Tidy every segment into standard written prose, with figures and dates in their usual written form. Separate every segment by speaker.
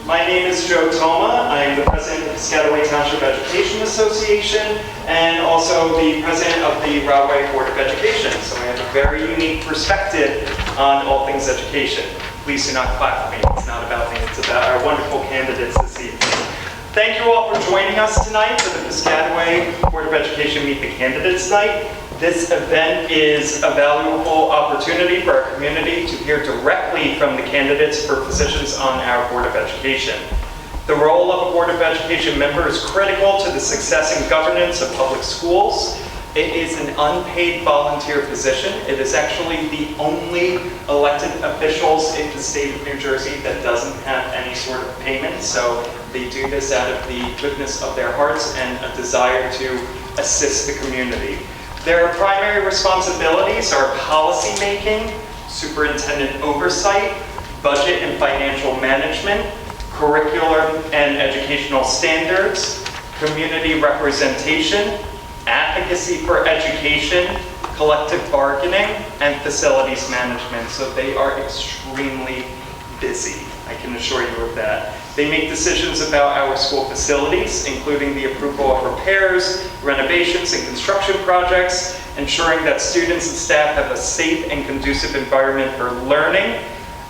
Speaker 1: My name is Joe Toma. I am the president of the Piscataway Township Education Association and also the president of the Rahway Board of Education. So I have a very unique perspective on all things education. Please do not clap for me. It's not about me. It's about our wonderful candidates this evening. Thank you all for joining us tonight for the Piscataway Board of Education Meet the Candidates Night. This event is a valuable opportunity for our community to hear directly from the candidates for positions on our Board of Education. The role of a Board of Education member is critical to the success and governance of public schools. It is an unpaid volunteer position. It is actually the only elected officials in the state of New Jersey that doesn't have any sort of payment. So they do this out of the goodness of their hearts and a desire to assist the community. Their primary responsibilities are policy making, superintendent oversight, budget and financial management, curriculum and educational standards, community representation, advocacy for education, collective bargaining, and facilities management. So they are extremely busy, I can assure you of that. They make decisions about our school facilities, including the approval of repairs, renovations, and construction projects, ensuring that students and staff have a safe and conducive environment for learning.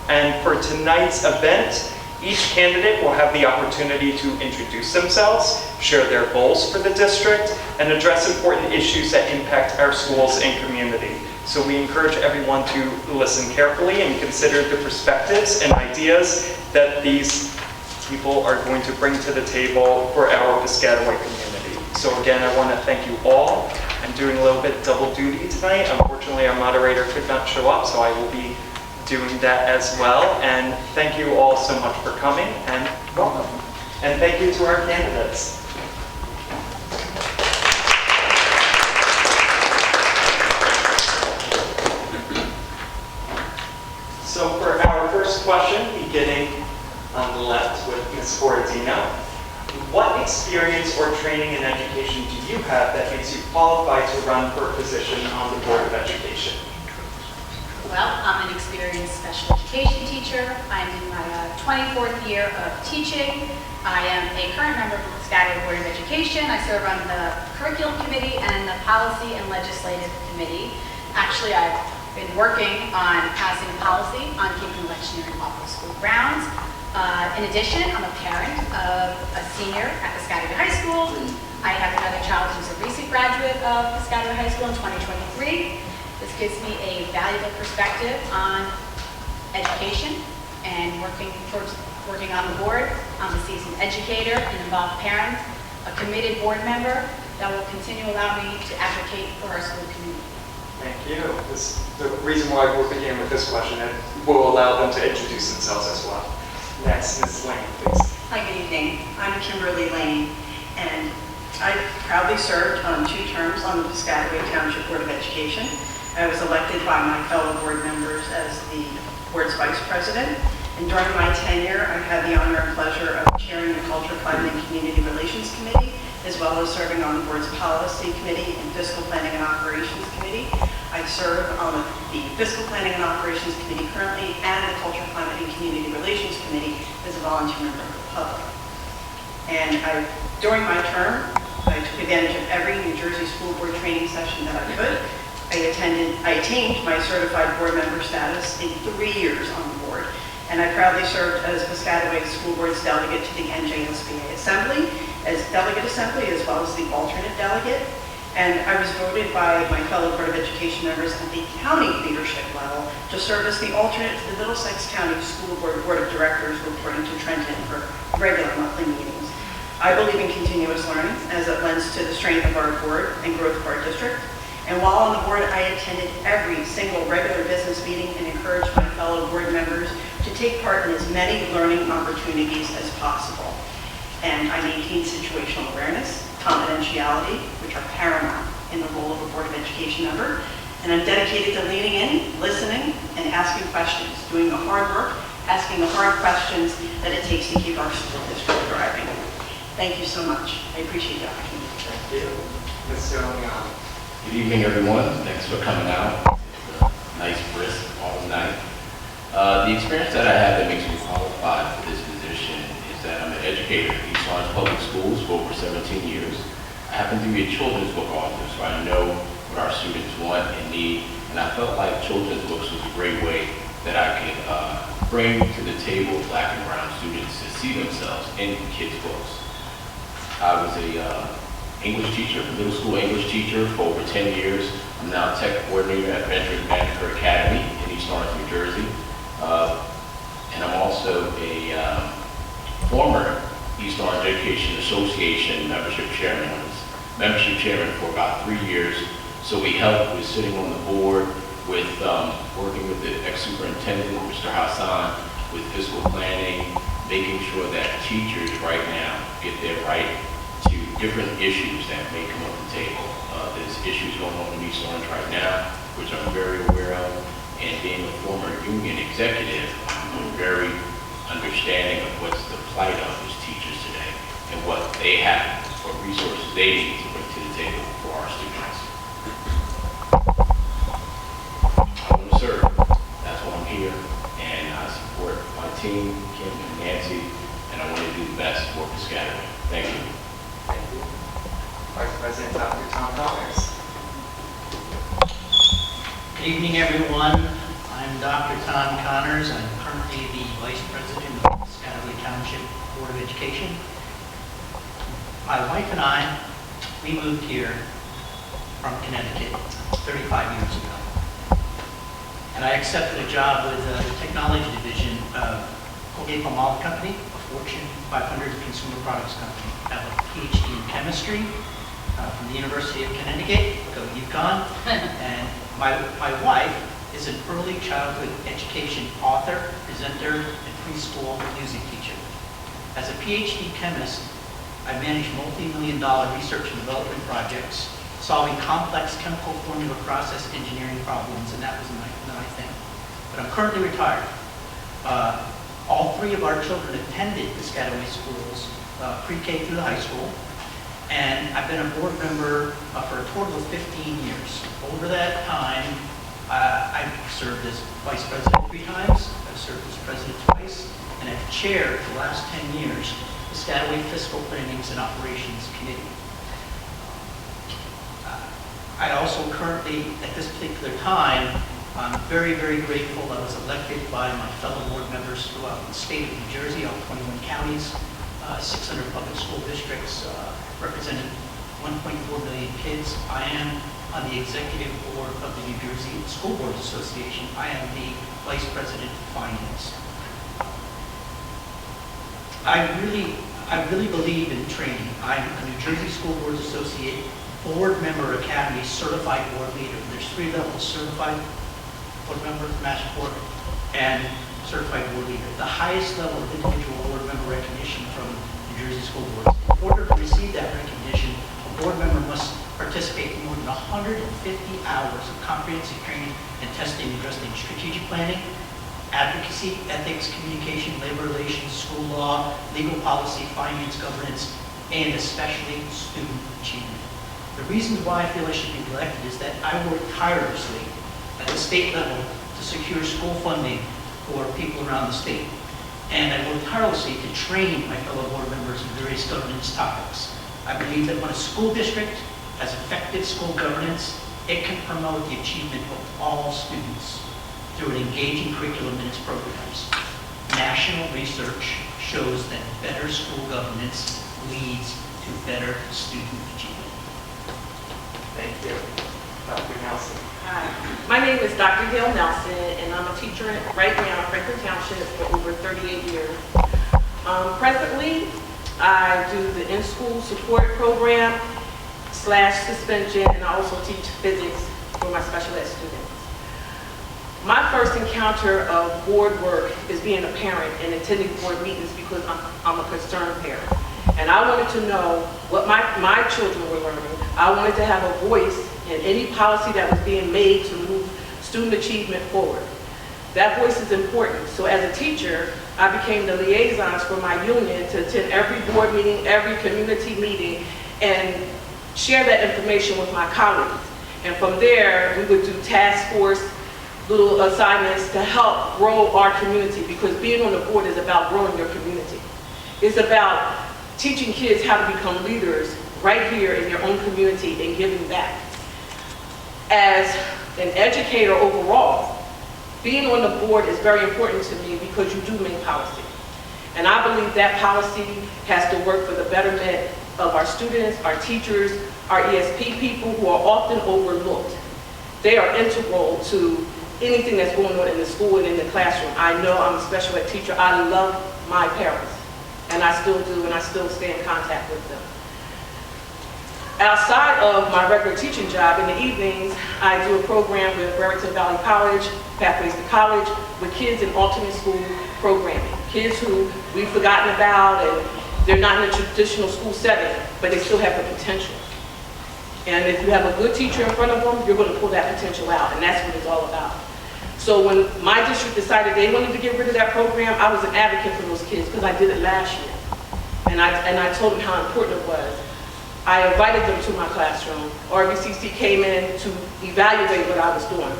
Speaker 1: And for tonight's event, each candidate will have the opportunity to introduce themselves, share their goals for the district, and address important issues that impact our schools and community. So we encourage everyone to listen carefully and consider the perspectives and ideas that these people are going to bring to the table for our Piscataway community. So again, I want to thank you all. I'm doing a little bit double duty tonight. Unfortunately, our moderator could not show up, so I will be doing that as well. And thank you all so much for coming, and welcome. And thank you to our candidates. So for our first question, beginning on the left with Ms. Borodino, what experience or training in education do you have that makes you qualified to run for a position on the Board of Education?
Speaker 2: Well, I'm an experienced special education teacher. I'm in my 24th year of teaching. I am a current member of the Piscataway Board of Education. I serve on the Curriculum Committee and the Policy and Legislative Committee. Actually, I've been working on passing policy on keeping electioneering off of school grounds. In addition, I'm a parent of a senior at Piscataway High School. I have another child who's a recent graduate of Piscataway High School in 2023. This gives me a valuable perspective on education and working on the board. I'm a seasoned educator, an involved parent, a committed board member that will continue to allow me to advocate for our school community.
Speaker 1: Thank you. The reason why we began with this question, it will allow them to introduce themselves as well. Next, Ms. Lane, please.
Speaker 3: Hi, good evening. I'm Kimberly Lane, and I proudly served on 2 terms on the Piscataway Township Board of Education. I was elected by my fellow board members as the board's vice president, and during my tenure, I had the honor and pleasure of chairing the Culture, Planning, and Community Relations Committee, as well as serving on the board's Policy Committee and Fiscal Planning and Operations Committee. I serve on the Fiscal Planning and Operations Committee currently and the Culture, Climate, and Community Relations Committee as a volunteer member of the public. And during my term, I took advantage of every New Jersey school board training session that I could. I attained my certified board member status in 3 years on the board, and I proudly served as Piscataway School Board's delegate to the NJSBA Assembly, as delegate assembly, as well as the alternate delegate. And I was voted by my fellow Board of Education members at the county leadership level to serve as the alternate to the Middlesex County School Board of Directors, reporting to Trenton for regular monthly meetings. I believe in continuous learning as it lends to the strength of our board and growth of our district. And while on the board, I attended every single regular business meeting and encouraged my fellow board members to take part in as many learning opportunities as possible. And I maintain situational awareness, confidentiality, which are paramount in the role of a Board of Education member. And I'm dedicated to leaning in, listening, and asking questions, doing the hard work, asking the hard questions that it takes to keep our school district thriving. Thank you so much. I appreciate the opportunity.
Speaker 1: Thank you. Ms. Young.
Speaker 4: Good evening, everyone. Thanks for coming out. It's a nice, brisk, fall night. The experience that I have that makes me qualified for this position is educator at East Orange Public Schools for over 17 years. I happen to be a children's book author, so I know what our students want and need, and I felt like children's books was a great way that I could bring to the table Black and brown students to see themselves in kids' books. I was a English teacher, middle school English teacher for over 10 years. I'm now tech coordinator at Venture Academy in East Orange, New Jersey. And I'm also a former East Orange Education Association membership chairman. I was membership chairman for about 3 years. So we helped with sitting on the board, with working with the ex-superintendent, Mr. Hassan, with fiscal planning, making sure that teachers right now get their right to different issues that may come up the table. There's issues going on in East Orange right now, which I'm very aware of, and being a former union executive, I'm very understanding of what's the plight of these teachers today and what they have, what resources they need to bring to the table for our students. I want to serve. That's why I'm here, and I support my team, Kim and Nancy, and I want to do the best for Piscataway. Thank you.
Speaker 1: Thank you. Vice President Dr. Tom Connors.
Speaker 5: Good evening, everyone. I'm Dr. Tom Connors. I'm currently the Vice President of Piscataway Township Board of Education. My wife and I, we moved here from Connecticut 35 years ago. And I accepted a job with the technology division of Colgate-Palmolive Company, a Fortune 500 consumer products company. I have a PhD in chemistry from the University of Connecticut, go UConn. And my wife is an early childhood education author, presenter, and preschool music teacher. As a PhD chemist, I managed multi-million-dollar research and development projects, solving complex chemical formula process engineering problems, and that was my thing. But I'm currently retired. All three of our children attended Piscataway schools, pre-K through the high school, and I've been a board member for a total of 15 years. Over that time, I've served as vice president 3 times, I've served as president twice, and I've chaired the last 10 years the Piscataway Fiscal Plannings and Operations Committee. I also currently, at this particular time, I'm very, very grateful I was elected by my fellow board members throughout the state of New Jersey, all 21 counties, 600 public school districts, representing 1.4 million kids. I am on the executive board of the New Jersey School Boards Association. I am the vice president of finance. I really believe in training. I'm a New Jersey School Boards Associate Board Member Academy Certified Board Leader. There's 3 levels: Certified Board Member, Master Board, and Certified Board Leader. The highest level of individual board member recognition from New Jersey School Boards. In order to receive that recognition, a board member must participate in more than 150 hours of comprehensive training and testing addressing strategic planning, advocacy, ethics, communication, labor relations, school law, legal policy, finance, governance, and especially student achievement. The reasons why I feel I should be elected is that I work tirelessly at the state level to secure school funding for people around the state. And I work tirelessly to train my fellow board members in various governance topics. I believe that when a school district has effective school governance, it can promote the achievement of all students through an engaging curriculum in its programs. National research shows that better school governance leads to better student achievement.
Speaker 1: Thank you. Dr. Nelson.
Speaker 6: Hi, my name is Dr. Gail Nelson, and I'm a teacher right now in Franklin Township for over 38 years. Presently, I do the in-school support program / suspension, and I also teach physics for my special ed students. My first encounter of board work is being a parent and attending board meetings because I'm a concerned parent. And I wanted to know what my children were learning. I wanted to have a voice in any policy that was being made to move student achievement forward. That voice is important. So as a teacher, I became the liaisons for my union to attend every board meeting, every community meeting, and share that information with my colleagues. And from there, we would do task force, little assignments to help grow our community, because being on the board is about growing your community. It's about teaching kids how to become leaders right here in your own community and giving back. As an educator overall, being on the board is very important to me because you do make policy. And I believe that policy has to work for the betterment of our students, our teachers, our ESP people who are often overlooked. They are integral to anything that's going on in the school and in the classroom. I know I'm a special ed teacher. I love my parents, and I still do, and I still stay in contact with them. Outside of my regular teaching job, in the evenings, I do a program with Brereton Valley College, Pathways to College, with kids in alternate school programming. Kids who we've forgotten about, and they're not in a traditional school setting, but they still have the potential. And if you have a good teacher in front of them, you're going to pull that potential out, and that's what it's all about. So when my district decided they wanted to get rid of that program, I was an advocate for those kids because I did it last year. And I told them how important it was. I invited them to my classroom. RVCC came in to evaluate what I was doing.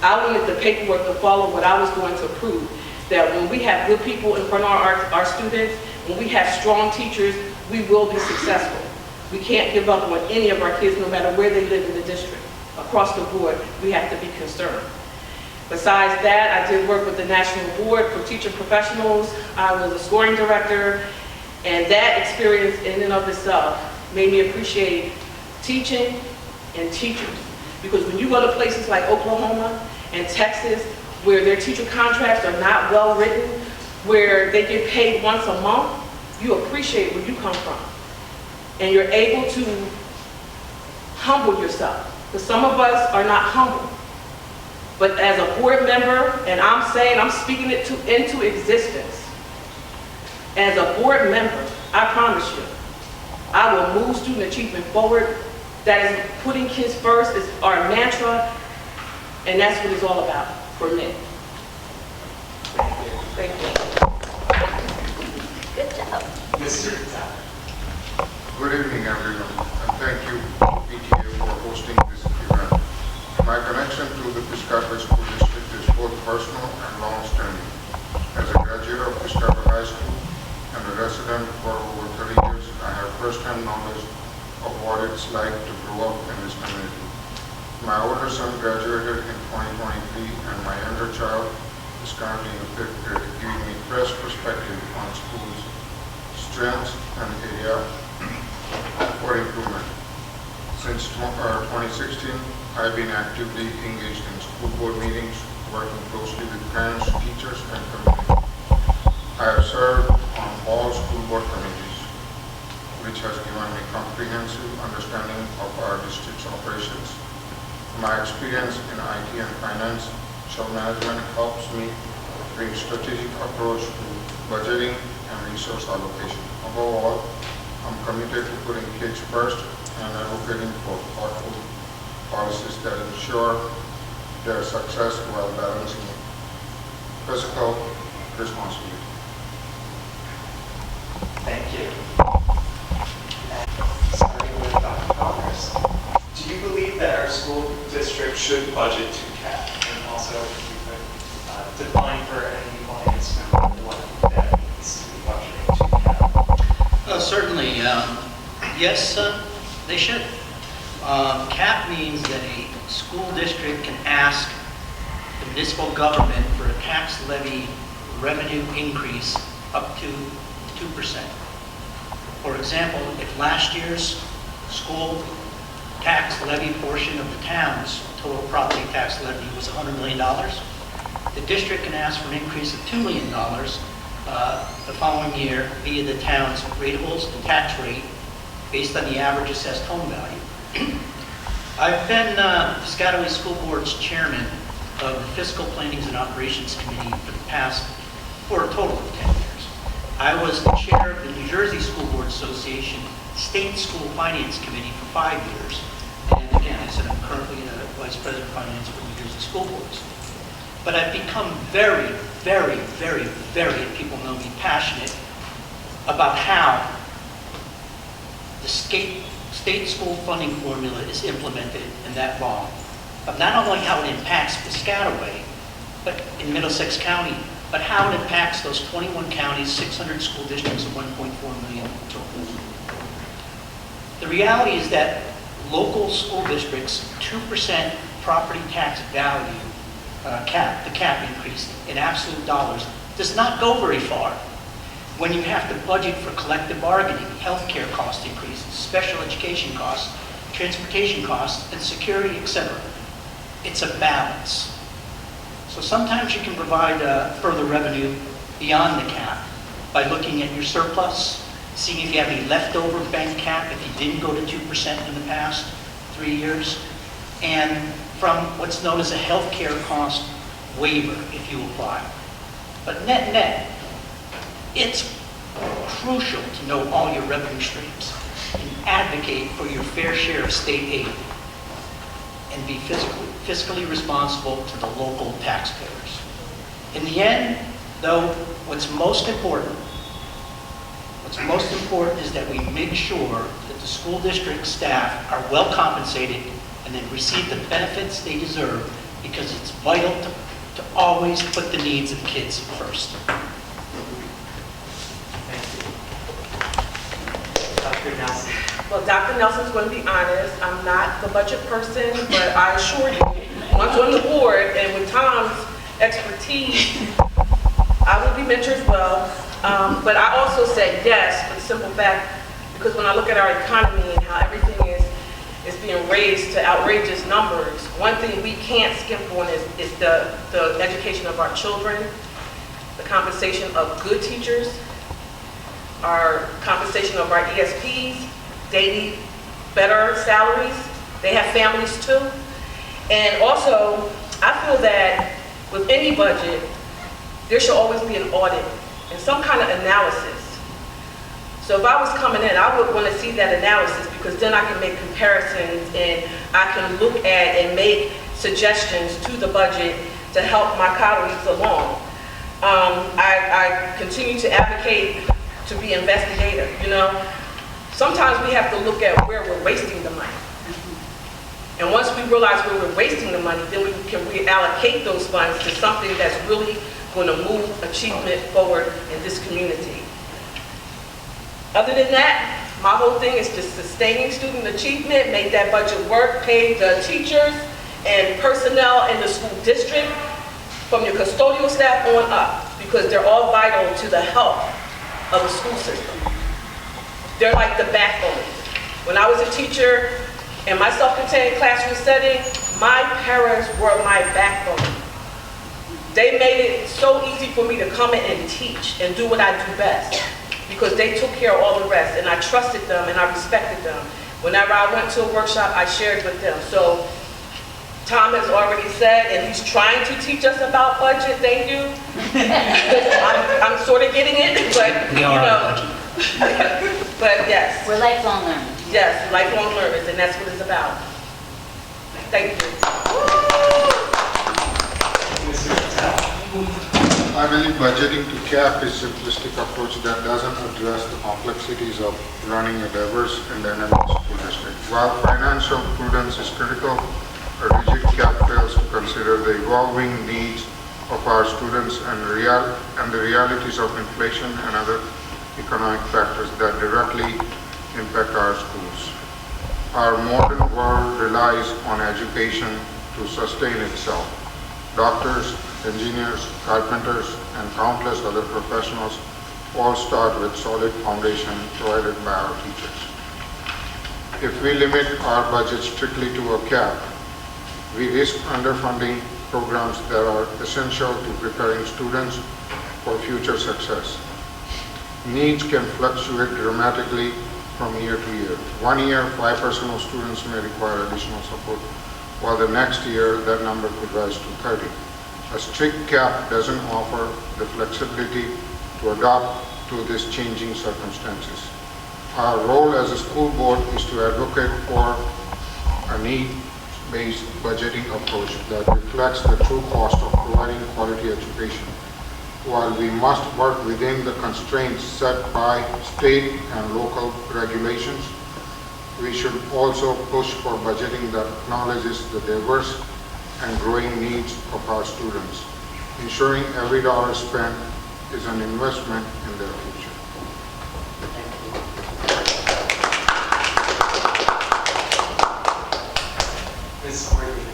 Speaker 6: I wanted the paperwork to follow what I was going to prove, that when we have good people in front of our students, when we have strong teachers, we will be successful. We can't give up on any of our kids, no matter where they live in the district. Across the board, we have to be concerned. Besides that, I did work with the National Board for Teacher Professionals. I was a scoring director, and that experience in and of itself made me appreciate teaching and teachers. Because when you go to places like Oklahoma and Texas, where their teacher contracts are not well written, where they get paid once a month, you appreciate where you come from. And you're able to humble yourself. Because some of us are not humble. But as a board member, and I'm speaking it into existence. As a board member, I promise you, I will move student achievement forward. That is putting kids first is our mantra, and that's what it's all about for me. Thank you.
Speaker 2: Good job.
Speaker 1: Mr.
Speaker 7: Good evening, everyone, and thank you, PTEA, for hosting this event. My connection to the Piscataway School District is both personal and long-standing. As a graduate of Piscataway High School and a resident for over 30 years, I have first-hand knowledge of what it's like to grow up in this community. My older son graduated in 2023, and my younger child is currently in the 5th grade, giving me fresh perspective on schools' strengths and area for improvement. Since 2016, I've been actively engaged in school board meetings, working closely with parents, teachers, and community. I have served on all school board committees, which has given me comprehensive understanding of our district's operations. My experience in IT and financial management helps me bring strategic approach to budgeting and resource allocation. Above all, I'm committed to putting kids first and advocating for thoughtful policies that ensure their success while balancing fiscal responsibility.
Speaker 1: Thank you. Starting with Dr. Connors. Do you believe that our school district should budget to cap? And also, if you could define for any audience member what that means to be budgeting to cap.
Speaker 5: Certainly, yes, they should. CAP means that a school district can ask the municipal government for a tax levy revenue increase up to 2%. For example, if last year's school tax levy portion of the town's total property tax levy was $100 million, the district can ask for an increase of $2 million the following year via the town's ratables and tax rate based on the average assessed home value. I've been Piscataway School Board's chairman of the Fiscal Plannings and Operations Committee for a total of 10 years. I was the chair of the New Jersey School Board Association State School Finance Committee for 5 years. And again, I said I'm currently the Vice President of Finance for New Jersey School Boards. But I've become very, people know me, passionate about how the state school funding formula is implemented in that law. But not only how it impacts Piscataway, but in Middlesex County, but how it impacts those 21 counties, 600 school districts, and 1.4 million children. The reality is that local school districts, 2% property tax value cap, the cap increase in absolute dollars, does not go very far when you have to budget for collective bargaining, healthcare cost increases, special education costs, transportation costs, and security, etc. It's a balance. So sometimes you can provide further revenue beyond the cap by looking at your surplus, seeing if you have any leftover bank cap if you didn't go to 2% in the past 3 years, and from what's known as a healthcare cost waiver if you apply. But net, it's crucial to know all your revenue streams and advocate for your fair share of state aid and be fiscally responsible to the local taxpayers. In the end, though, what's most important is that we make sure that the school district staff are well compensated and then receive the benefits they deserve, because it's vital to always put the needs of kids first.
Speaker 1: Dr. Nelson.
Speaker 6: Well, Dr. Nelson's going to be honest. I'm not the budget person, but I assure you, once on the board and with Tom's expertise, I will be mentored as well. But I also said yes for the simple fact, because when I look at our economy and how everything is being raised to outrageous numbers, one thing we can't skimp on is the education of our children, the compensation of good teachers, our compensation of our ESPs, daily better salaries. They have families too. And also, I feel that with any budget, there should always be an audit and some kind of analysis. So if I was coming in, I would want to see that analysis, because then I can make comparisons and I can look at and make suggestions to the budget to help my colleagues along. I continue to advocate to be investigative, you know. Sometimes we have to look at where we're wasting the money. And once we realize where we're wasting the money, then we can reallocate those funds to something that's really going to move achievement forward in this community. Other than that, my whole thing is just sustaining student achievement, make that budget work, pay the teachers and personnel in the school district, from your custodial staff on up, because they're all vital to the health of the school system. They're like the backbone. When I was a teacher in my self-contained classroom setting, my parents were my backbone. They made it so easy for me to come in and teach and do what I do best, because they took care of all the rest, and I trusted them and I respected them. Whenever I went to a workshop, I shared with them. So Tom has already said, and he's trying to teach us about budget, thank you. I'm sort of getting it, but
Speaker 5: We
Speaker 6: you
Speaker 5: are
Speaker 6: know.
Speaker 5: on budget.
Speaker 6: But yes,
Speaker 8: We're lifelong learners.
Speaker 6: yes, lifelong learners, and that's what it's about. Thank you.
Speaker 1: Mr. Patel.
Speaker 7: I believe budgeting to cap is a simplistic approach that doesn't address the complexities of running a diverse and dynamic school district. While financial prudence is critical, a rigid cap fails to consider the evolving needs of our students and the realities of inflation and other economic factors that directly impact our schools. Our modern world relies on education to sustain itself. Doctors, engineers, carpenters, and countless other professionals all start with solid foundation provided by our teachers. If we limit our budget strictly to a cap, we risk underfunding programs that are essential to preparing students for future success. Needs can fluctuate dramatically from year to year. 1 year, 5% of students may require additional support, while the next year that number could rise to 30. A strict cap doesn't offer the flexibility to adapt to these changing circumstances. Our role as a school board is to advocate for a need-based budgeting approach that reflects the true cost of providing quality education. While we must work within the constraints set by state and local regulations, we should also push for budgeting that acknowledges the diverse and growing needs of our students. ensuring every dollar spent is an investment in their future.
Speaker 1: Ms. Corrigan.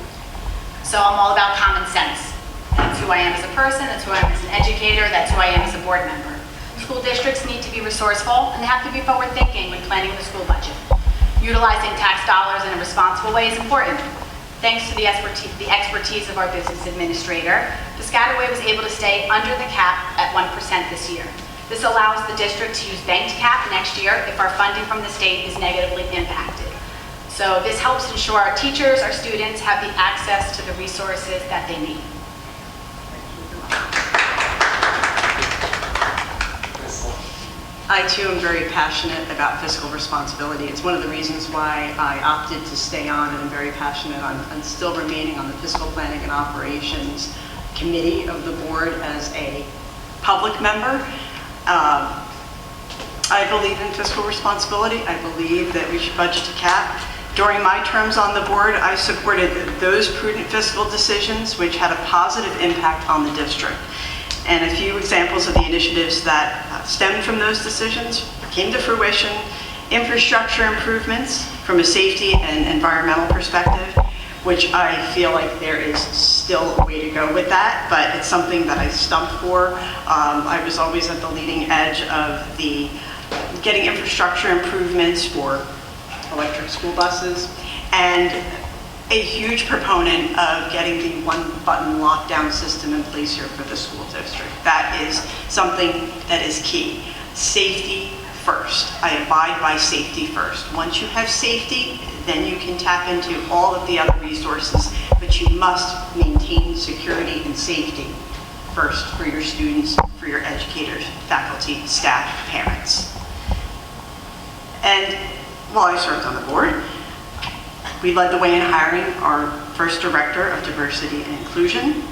Speaker 2: So I'm all about common sense. That's who I am as a person, that's who I am as an educator, that's who I am as a board member. School districts need to be resourceful and they have to be forward-thinking when planning the school budget. Utilizing tax dollars in a responsible way is important. Thanks to the expertise of our business administrator, Piscataway was able to stay under the cap at 1% this year. This allows the district to use banked cap next year if our funding from the state is negatively impacted. So this helps ensure our teachers, our students have the access to the resources that they need.
Speaker 3: I too am very passionate about fiscal responsibility. It's one of the reasons why I opted to stay on, and I'm very passionate on still remaining on the Fiscal Planning and Operations Committee of the board as a public member. I believe in fiscal responsibility. I believe that we should budget to cap. During my terms on the board, I supported those prudent fiscal decisions which had a positive impact on the district. And a few examples of the initiatives that stemmed from those decisions came to fruition: infrastructure improvements from a safety and environmental perspective, which I feel like there is still a way to go with that, but it's something that I stumped for. I was always at the leading edge of the getting infrastructure improvements for electric school buses, and a huge proponent of getting the one-button lockdown system in place here for the school district. That is something that is key. Safety first. I abide by safety first. Once you have safety, then you can tap into all of the other resources, but you must maintain security and safety first for your students, for your educators, faculty, staff, parents. And while I served on the board, we led the way in hiring our first director of diversity and inclusion.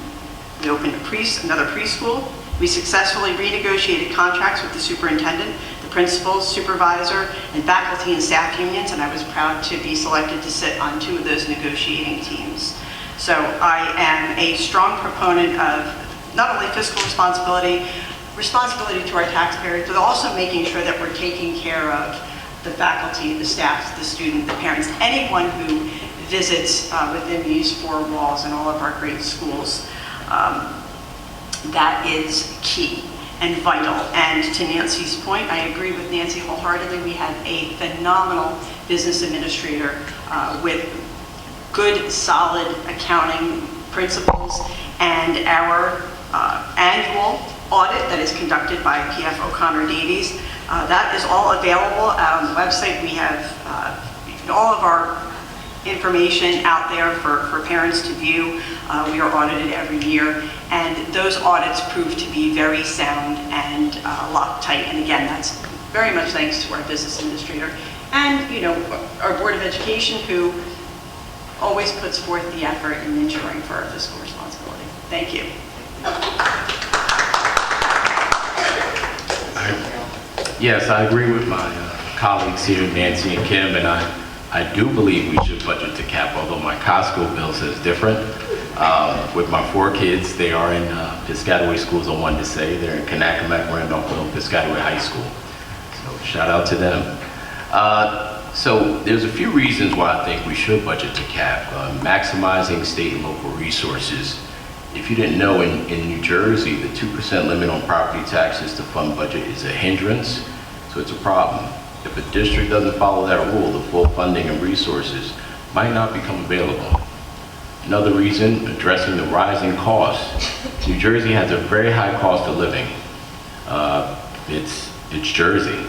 Speaker 3: We opened another preschool. We successfully renegotiated contracts with the superintendent, the principals, supervisor, and faculty and staff unions, and I was proud to be selected to sit on 2 of those negotiating teams. So I am a strong proponent of not only fiscal responsibility to our taxpayers, but also making sure that we're taking care of the faculty, the staff, the student, the parents, anyone who visits within these 4 walls in all of our great schools. That is key and vital. And to Nancy's point, I agree with Nancy wholeheartedly. We have a phenomenal business administrator with good, solid accounting principles, and our annual audit that is conducted by P.F. O'Connor Davies. That is all available on the website. We have all of our information out there for parents to view. We are audited every year, and those audits prove to be very sound and Loctite. And again, that's very much thanks to our business administrator and our Board of Education, who always puts forth the effort in ensuring for our fiscal responsibility. Thank you.
Speaker 4: Yes, I agree with my colleagues here, Nancy and Kim, and I do believe we should budget to cap, although my Costco bill says different. With my 4 kids, they are in Piscataway schools, I wanted to say. They're in Kanakamak, Randolphville, Piscataway High School. So shout out to them. So there's a few reasons why I think we should budget to cap. Maximizing state and local resources. If you didn't know, in New Jersey, the 2% limit on property taxes to fund budget is a hindrance, so it's a problem. If a district doesn't follow that rule, the full funding and resources might not become available. Another reason, addressing the rising costs. New Jersey has a very high cost of living. It's Jersey.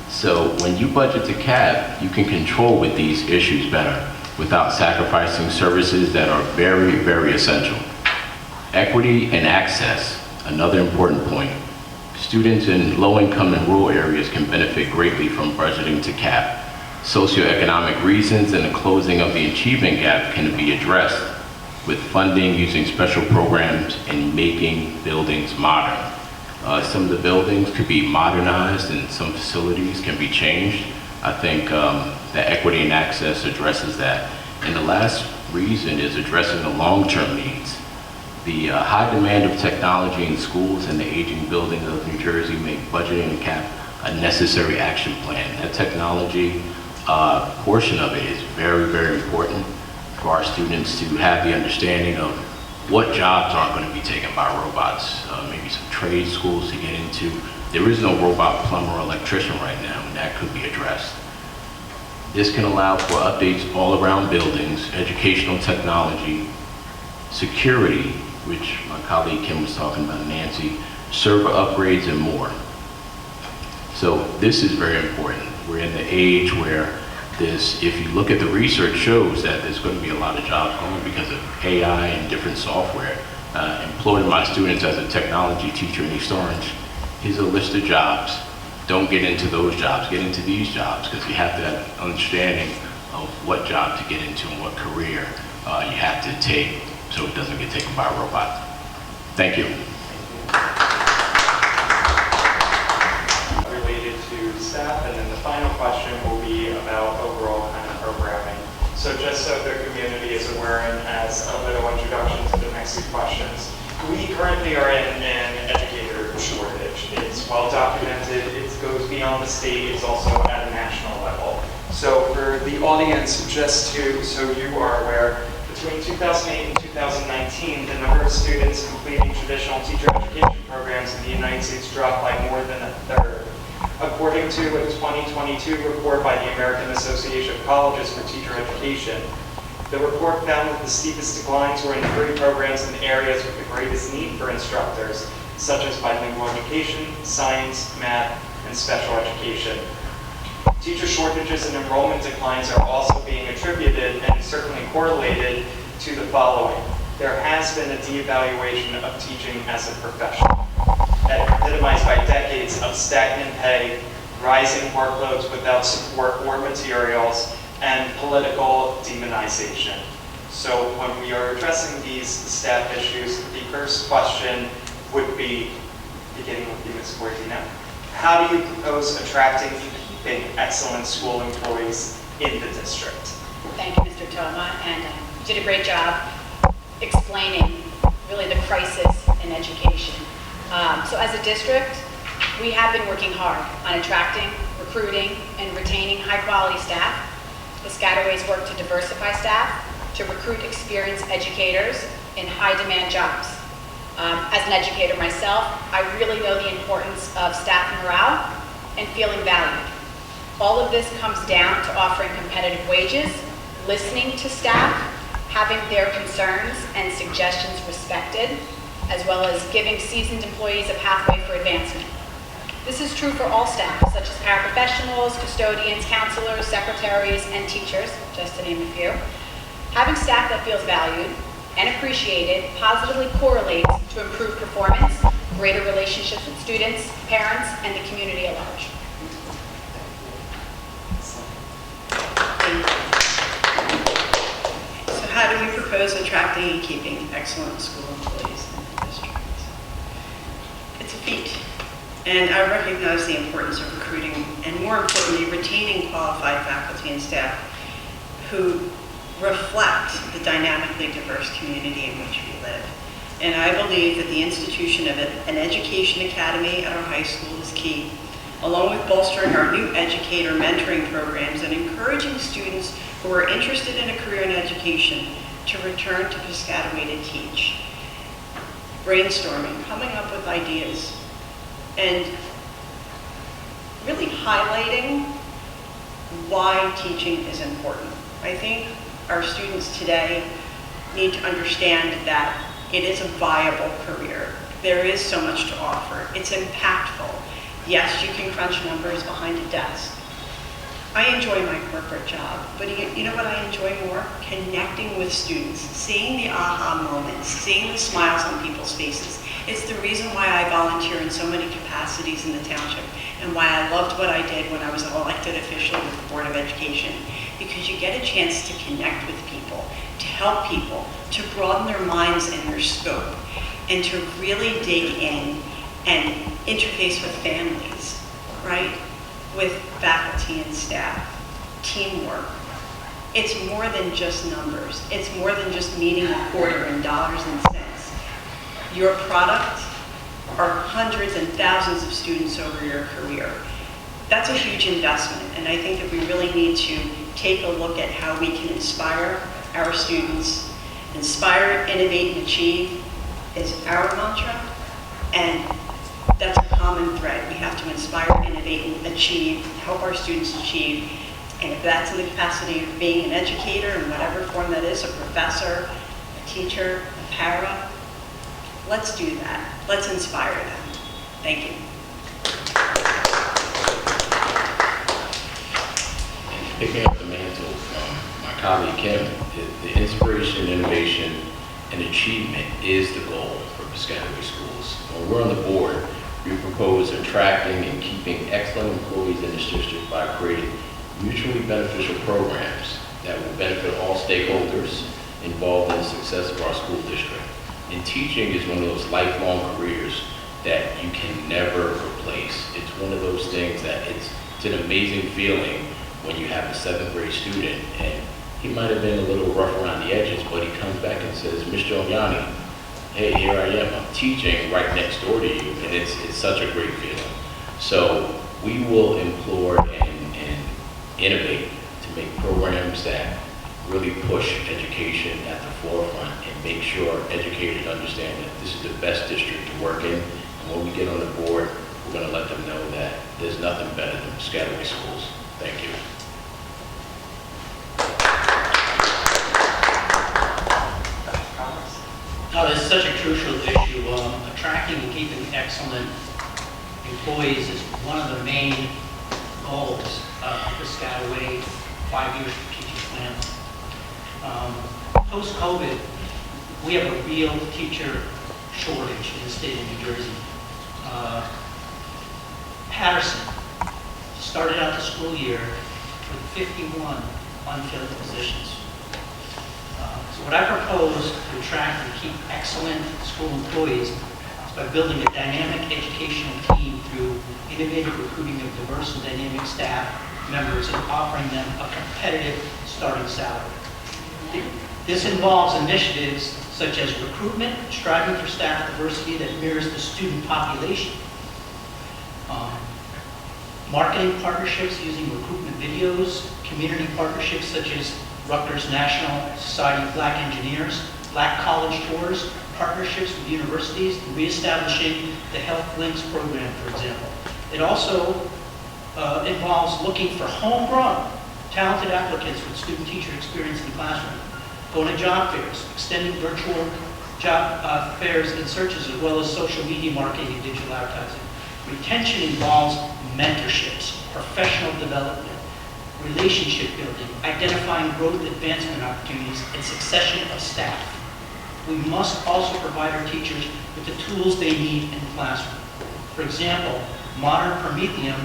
Speaker 4: So when you budget to cap, you can control with these issues better without sacrificing services that are very, very essential. Equity and access, another important point. Students in low-income and rural areas can benefit greatly from budgeting to cap. Socioeconomic reasons and the closing of the achievement gap can be addressed with funding using special programs and making buildings modern. Some of the buildings could be modernized and some facilities can be changed. I think that equity and access addresses that. And the last reason is addressing the long-term needs. The high demand of technology in schools and the aging buildings of New Jersey make budgeting a CAP a necessary action plan. That technology portion of it is very, very important for our students to have the understanding of what jobs aren't going to be taken by robots, maybe some trade schools to get into. There is no robot plumber or electrician right now, and that could be addressed. This can allow for updates all around buildings, educational technology, security, which my colleague Kim was talking about, Nancy, server upgrades, and more. So this is very important. We're in the age where this, if you look at the research, shows that there's going to be a lot of jobs going because of AI and different software. Employing my students as a technology teacher in East Orange is a list of jobs. Don't get into those jobs, get into these jobs, because you have to have understanding of what job to get into and what career you have to take so it doesn't get taken by a robot. Thank you.
Speaker 1: Related to staff, and then the final question will be about overall kind of programming. So just so the community is aware and as a little introduction to the next two questions, we currently are in an educator shortage. It's well documented, it goes beyond the state, it's also at a national level. So for the audience, just to, so you are aware, between 2008 and 2019, the number of students completing traditional teacher education programs in the United States dropped by more than a third. According to a 2022 report by the American Association of Colleges for Teacher Education, the report found that the steepest declines were in 3 programs in areas with the greatest need for instructors, such as bilingual education, science, math, and special education. Teacher shortages and enrollment declines are also being attributed and certainly correlated to the following. There has been a de-evaluation of teaching as a profession, epitomized by decades of stagnant pay, rising workloads without support or materials, and political demonization. So when we are addressing these staff issues, the first question would be, beginning with you, Ms. Cordina, how do you propose attracting and keeping excellent school employees in the district?
Speaker 2: Thank you, Mr. Toma, and you did a great job explaining really the crisis in education. So as a district, we have been working hard on attracting, recruiting, and retaining high-quality staff. Piscataway's work to diversify staff, to recruit experienced educators in high-demand jobs. As an educator myself, I really know the importance of staff morale and feeling valued. All of this comes down to offering competitive wages, listening to staff, having their concerns and suggestions respected, as well as giving seasoned employees a pathway for advancement. This is true for all staff, such as paraprofessionals, custodians, counselors, secretaries, and teachers, just to name a few. Having staff that feels valued and appreciated positively correlates to improved performance, greater relationships with students, parents, and the community at large.
Speaker 3: So how do we propose attracting and keeping excellent school employees in the district? It's a feat. And I recognize the importance of recruiting and, more importantly, retaining qualified faculty and staff who reflect the dynamically diverse community in which we live. And I believe that the institution of an education academy at our high school is key, along with bolstering our new educator mentoring programs and encouraging students who are interested in a career in education to return to Piscataway to teach. Brainstorming, coming up with ideas, and really highlighting why teaching is important. I think our students today need to understand that it is a viable career. There is so much to offer. It's impactful. Yes, you can crunch numbers behind a desk. I enjoy my corporate job, but you know what I enjoy more? Connecting with students, seeing the aha moments, seeing the smiles on people's faces. It's the reason why I volunteer in so many capacities in the township and why I loved what I did when I was an elected official with the Board of Education, because you get a chance to connect with people, to help people, to broaden their minds and their scope, and to really dig in and interface with families, right? With faculty and staff, teamwork. It's more than just numbers. It's more than just meeting a quarter in dollars and cents. your product are hundreds and thousands of students over your career. That's a huge investment, and I think that we really need to take a look at how we can inspire our students. Inspire, innovate, and achieve is our mantra, and that's a common thread. We have to inspire, innovate, and achieve, help our students achieve. And if that's in the capacity of being an educator in whatever form that is, a professor, a teacher, a para, let's do that. Let's inspire them. Thank you.
Speaker 4: Picking up the mantle from my colleague Kim, the inspiration, innovation, and achievement is the goal for Piscataway schools. When we're on the board, we propose attracting and keeping excellent employees in this district by creating mutually beneficial programs that will benefit all stakeholders involved in the success of our school district. And teaching is one of those lifelong careers that you can never replace. It's one of those things that it's an amazing feeling when you have a 7th grade student and he might have been a little rough around the edges, but he comes back and says, Mr. Onyani, hey, here I am, I'm teaching right next door to you, and it's such a great feeling. So we will implore and innovate to make programs that really push education at the forefront and make sure educators understand that this is the best district to work in. And when we get on the board, we're going to let them know that there's nothing better than Piscataway schools. Thank you.
Speaker 5: No, this is such a crucial issue. Attracting and keeping excellent employees is one of the main goals of the Piscataway 5-year strategic plan. Post-COVID, we have a real teacher shortage in the state of New Jersey. Patterson started out the school year with 51 unfilled positions. So what I propose to attract and keep excellent school employees is by building a dynamic educational team through innovative recruiting of diverse and dynamic staff members and offering them a competitive starting salary. This involves initiatives such as recruitment, striving for staff diversity that mirrors the student population, marketing partnerships using recruitment videos, community partnerships such as Rutgers National Society of Black Engineers, Black College Tours, partnerships with universities, and reestablishing the Health Links program, for example. It also involves looking for homegrown, talented applicants with student-teacher experience in the classroom, going to job fairs, extending virtual job fairs and searches, as well as social media marketing and digital advertising. Retention involves mentorships, professional development, relationship building, identifying growth advancement opportunities, and succession of staff. We must also provide our teachers with the tools they need in the classroom. For example, modern Promethean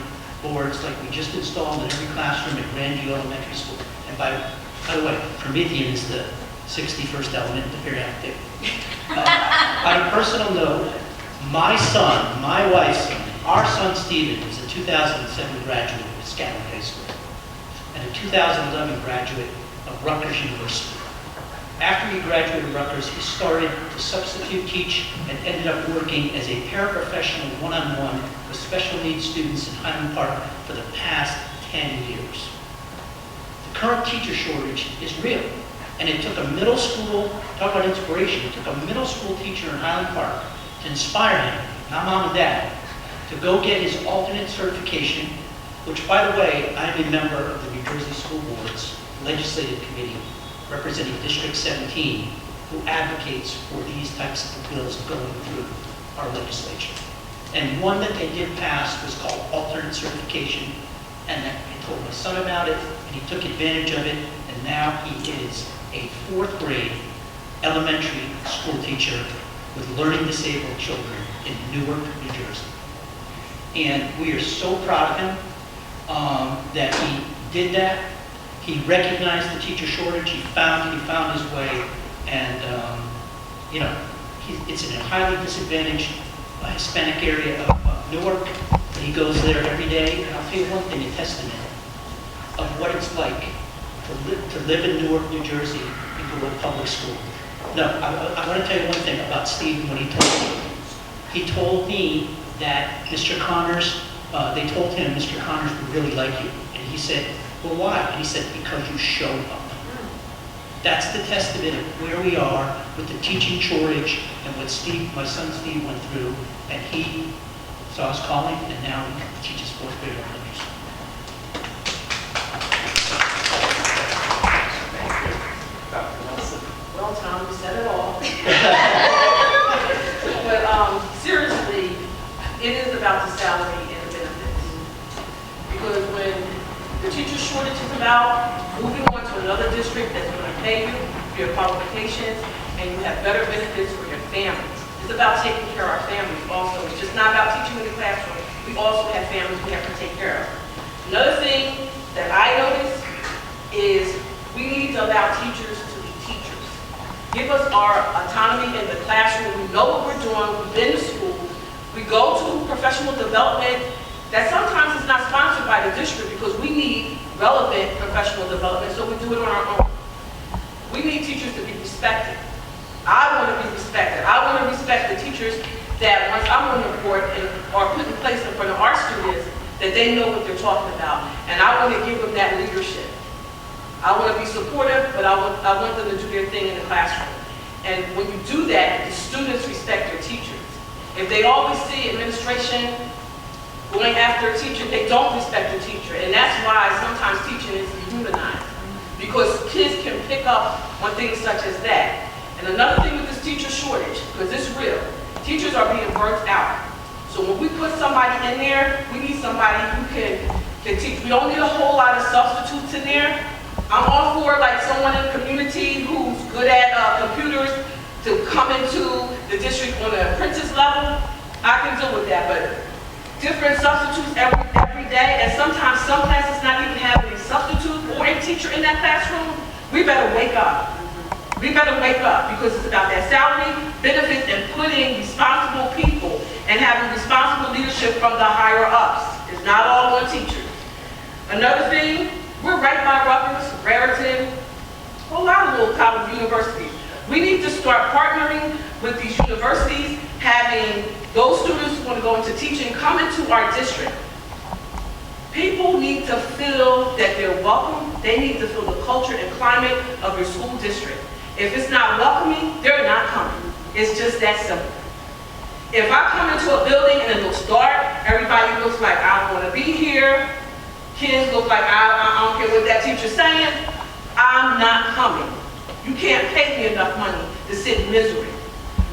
Speaker 5: boards like we just installed in every classroom at Grandview Elementary School. And by the way, Promethean is the 61st element in the periodic table. On a personal note, my son, my wife's son, our son Stephen is a 2007 graduate of Piscataway High School and a 2011 graduate of Rutgers University. After he graduated Rutgers, he started to substitute teach and ended up working as a paraprofessional one-on-one with special needs students in Highland Park for the past 10 years. The current teacher shortage is real, and it took a middle school, talk about inspiration, it took a middle school teacher in Highland Park to inspire him, not mom and dad, to go get his alternate certification, which, by the way, I'm a member of the New Jersey School Board's Legislative Committee representing District 17, who advocates for these types of bills going through our legislature. And one that they did pass was called alternate certification, and I told my son about it, and he took advantage of it, and now he is a 4th grade elementary school teacher with learning disabled children in Newark, New Jersey. And we are so proud of him that he did that. He recognized the teacher shortage. He found his way, and it's in a highly disadvantaged Hispanic area of Newark. But he goes there every day, and I'll tell you one thing, a testament of what it's like to live in Newark, New Jersey, and go to public school. No, I want to tell you one thing about Steve, what he told me. He told me that Mr. Connors, they told him Mr. Connors would really like you. And he said, well, why? And he said, because you showed up. That's the testament of where we are with the teaching shortage and what Steve, my son Steve went through. And he saw his calling, and now he teaches fourth grade English.
Speaker 6: Well, Tom, you said it all. But seriously, it is about the salary and the benefits. Because when the teacher shortage is about moving on to another district that's going to pay you for your qualifications and you have better benefits for your families. It's about taking care of our families also. It's just not about teaching in the classroom. We also have families we have to take care of. Another thing that I notice is we need to allow teachers to be teachers. Give us our autonomy in the classroom. We know what we're doing. We've been to school. We go to professional development that sometimes is not sponsored by the district because we need relevant professional development, so we do it on our own. We need teachers to be respected. I want to be respected. I want to respect the teachers that once I'm on the board and are put in place in front of our students, that they know what they're talking about. And I want to give them that leadership. I want to be supportive, but I want them to do their thing in the classroom. And when you do that, the students respect their teachers. If they always see administration going after a teacher, they don't respect the teacher. And that's why sometimes teaching is dehumanized. Because kids can pick up on things such as that. And another thing with this teacher shortage, because it's real, teachers are being burnt out. So when we put somebody in there, we need somebody who can teach. We don't need a whole lot of substitutes in there. I'm all for like someone in the community who's good at computers to come into the district on an apprentice level. I can deal with that, but different substitutes every day, and sometimes some classes not even having a substitute or a teacher in that classroom, we better wake up. We better wake up because it's about that salary, benefits, and putting responsible people and having responsible leadership from the higher ups. It's not all on teachers. Another thing, we're right by Rutgers, Raritan, a lot of little college universities. We need to start partnering with these universities, having those students who want to go into teaching come into our district. People need to feel that they're welcome. They need to feel the culture and climate of your school district. If it's not welcoming, they're not coming. It's just that simple. If I come into a building and it looks dark, everybody looks like I don't want to be here, kids look like I don't care what that teacher's saying, I'm not coming. You can't pay me enough money to sit in misery.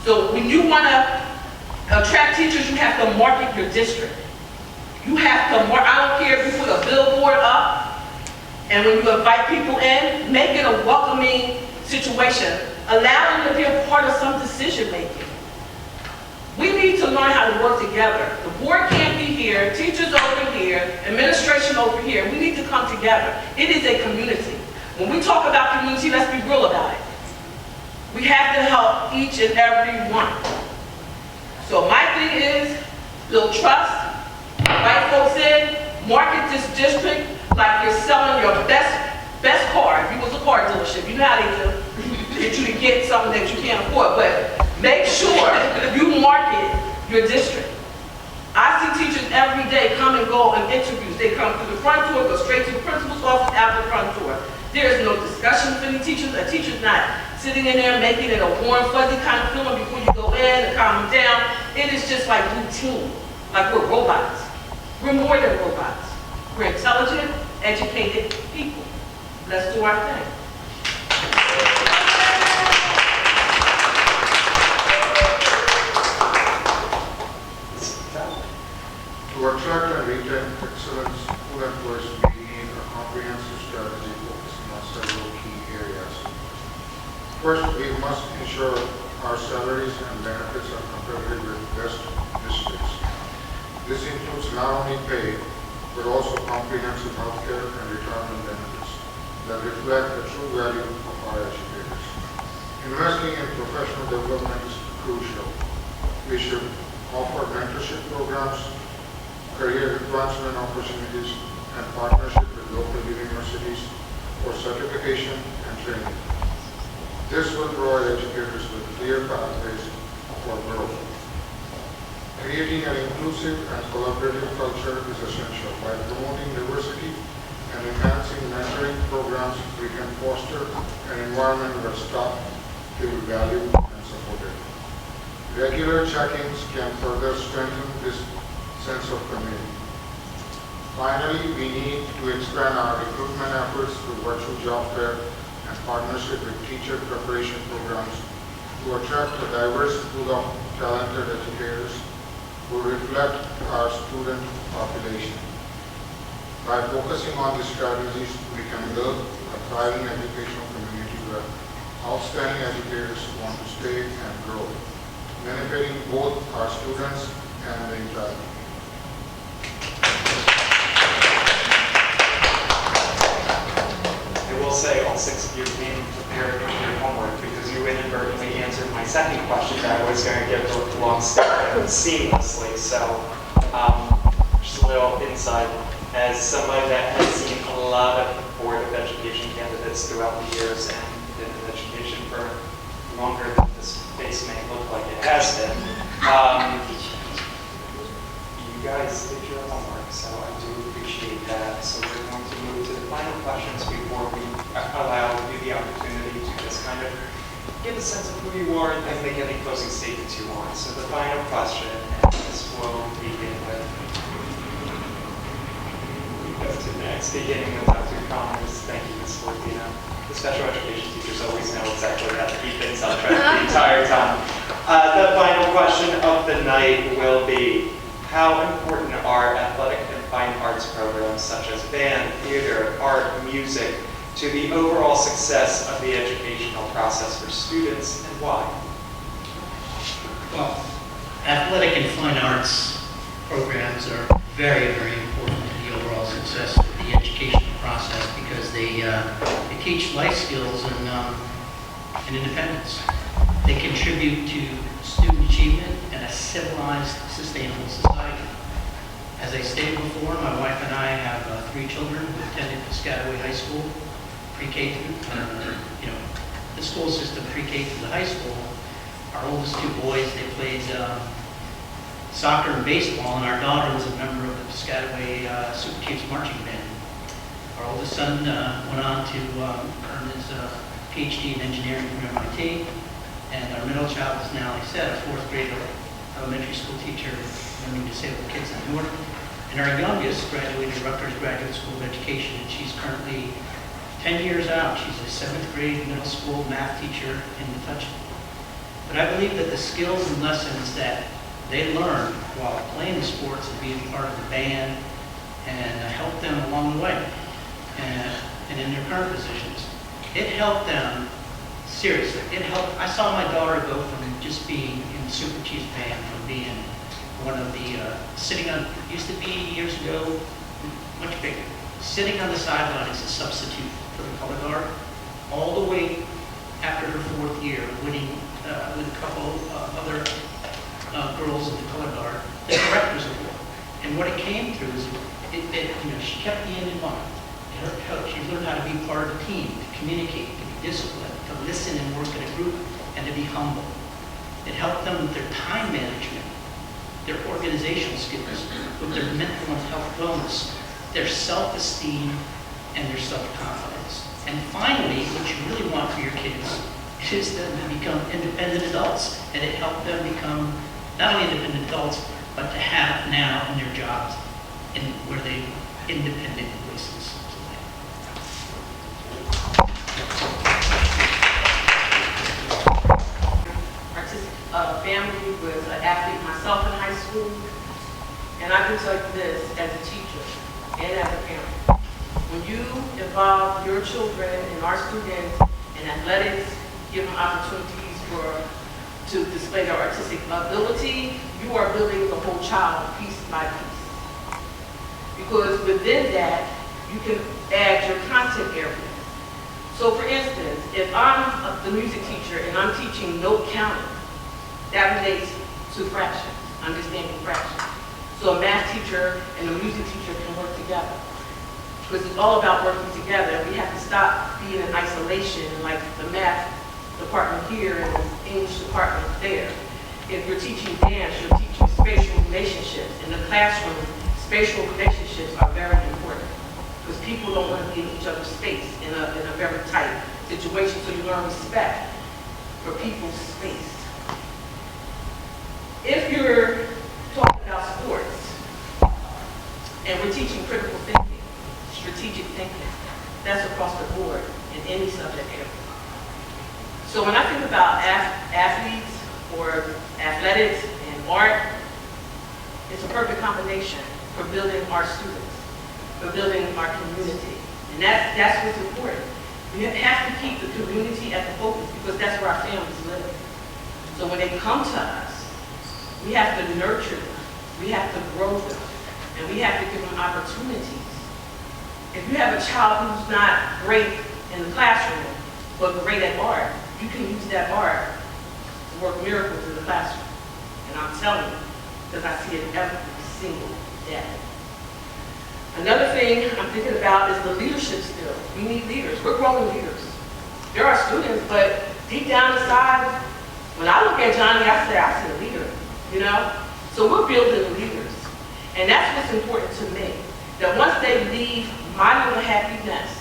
Speaker 6: So when you want to attract teachers, you have to market your district. You have to market. I don't care if you put a billboard up, and when you invite people in, make it a welcoming situation. Allow them to be a part of some decision making. We need to learn how to work together. The board can't be here, teachers over here, administration over here. We need to come together. It is a community. When we talk about community, let's be real about it. We have to help each and every one. So my thing is, build trust, invite folks in, market this district like you're selling your best car. If you was a car dealership, you know how they do. Get you to get something that you can't afford, but make sure you market your district. I see teachers every day come and go on interviews. They come through the front door, go straight to the principal's office out the front door. There is no discussion for the teachers. A teacher's not sitting in there making it a warm, fuzzy kind of feeling before you go in and calm them down. It is just like routine, like we're robots. We're more than robots. We're intelligent, educated people. Let's do our thing.
Speaker 7: To attract and retain excellent school employees, we need a comprehensive strategy focusing on several key areas. First, we must ensure our salaries and benefits are competitive with best districts. This includes not only pay, but also comprehensive healthcare and retirement benefits that reflect the true value of our educators. Investing in professional development is crucial. We should offer mentorship programs, career advancement opportunities, and partnership with local universities for certification and training. This will provide educators with clear pathways for growth. Creating an inclusive and collaborative culture is essential. By promoting diversity and enhancing mentoring programs, we can foster an environment where staff feel valued and supported. Regular check-ins can further strengthen this sense of community. Finally, we need to expand our recruitment efforts through virtual job fair and partnership with teacher preparation programs to attract a diverse pool of talented educators who reflect our student population. By focusing on these strategies, we can build a thriving educational community where outstanding educators want to stay and grow, benefiting both our students and the entire community.
Speaker 1: I will say all 6 of you came prepared with your homework because you inadvertently answered my second question that I was going to give the long statement seamlessly. So just a little insight. As somebody that has seen a lot of Board of Education candidates throughout the years and been in education for longer than this face may look like it has been, you guys did your homework, so I do appreciate that. So we're going to move to the final questions before we allow you the opportunity to just kind of get a sense of who you are and make any closing statements you want. So the final question, and this will begin with, go to next, beginning with Dr. Connors. Thank you, Ms. Fortino. The special education teachers always know exactly how to keep things on track the entire time. The final question of the night will be, how important are athletic and fine arts programs such as band, theater, art, music to the overall success of the educational process for students, and why?
Speaker 5: Well, athletic and fine arts programs are very, very important to the overall success of the educational process because they teach life skills and independence. They contribute to student achievement and a civilized, sustainable society. As I stated before, my wife and I have 3 children who attended Piscataway High School, pre-K through, the school system pre-K through the high school. Our oldest 2 boys, they played soccer and baseball, and our daughter was a member of the Piscataway Super Chiefs marching band. Our oldest son went on to earn his PhD in engineering from MIT, and our middle child is now, like I said, a 4th grade elementary school teacher learning disabled kids in Newark. And our youngest graduated Rutgers Graduate School of Education, and she's currently 10 years out. She's a 7th grade middle school math teacher in Metuchen. But I believe that the skills and lessons that they learn while playing the sports and being part of the band and help them along the way and in their current positions, it helped them seriously. It helped. I saw my daughter go from just being in the Super Chiefs band, from being one of the sitting on, used to be years ago, much bigger, sitting on the sideline as a substitute for the color guard, all the way after her 4th year, winning with a couple other girls in the color guard, the director's award. And what it came through is, she kept the end in mind. She learned how to be part of the team, to communicate, to be disciplined, to listen and work in a group, and to be humble. It helped them with their time management, their organizational skills, with their mental and health wellness, their self-esteem, and their self-confidence. And finally, what you really want for your kids is them to become independent adults, and it helped them become not only independent adults, but to have now in their jobs where they independent voices.
Speaker 6: Family was an athlete myself in high school, and I can tell you this as a teacher and as a parent. When you involve your children and our students in athletics, give them opportunities to display their artistic ability, you are building the whole child piece by piece. Because within that, you can add your content areas. So for instance, if I'm the music teacher and I'm teaching note counting, that relates to fractions, understanding fractions. So a math teacher and a music teacher can work together. Because it's all about working together. We have to stop being in isolation, like the math department here and the English department there. If you're teaching dance, you're teaching spatial relationships. In the classroom, spatial relationships are very important because people don't want to be in each other's space in a very tight situation, so you learn respect for people's space. If you're talking about sports, and we're teaching critical thinking, strategic thinking, that's across the board in any subject area. So when I think about athletes or athletics and art, it's a perfect combination for building our students, for building our community. And that's what's important. We have to keep the community at the focus because that's where our families live. So when they come to us, we have to nurture them, we have to grow them, and we have to give them opportunities. If you have a child who's not great in the classroom, but great at art, you can use that art to work miracles in the classroom. And I'm telling you, because I see it every single day. Another thing I'm thinking about is the leadership skill. We need leaders. We're growing leaders. There are students, but deep down inside, when I look at Johnny, I see a leader, you know? So we're building leaders. And that's what's important to me. That once they leave my little happy nest,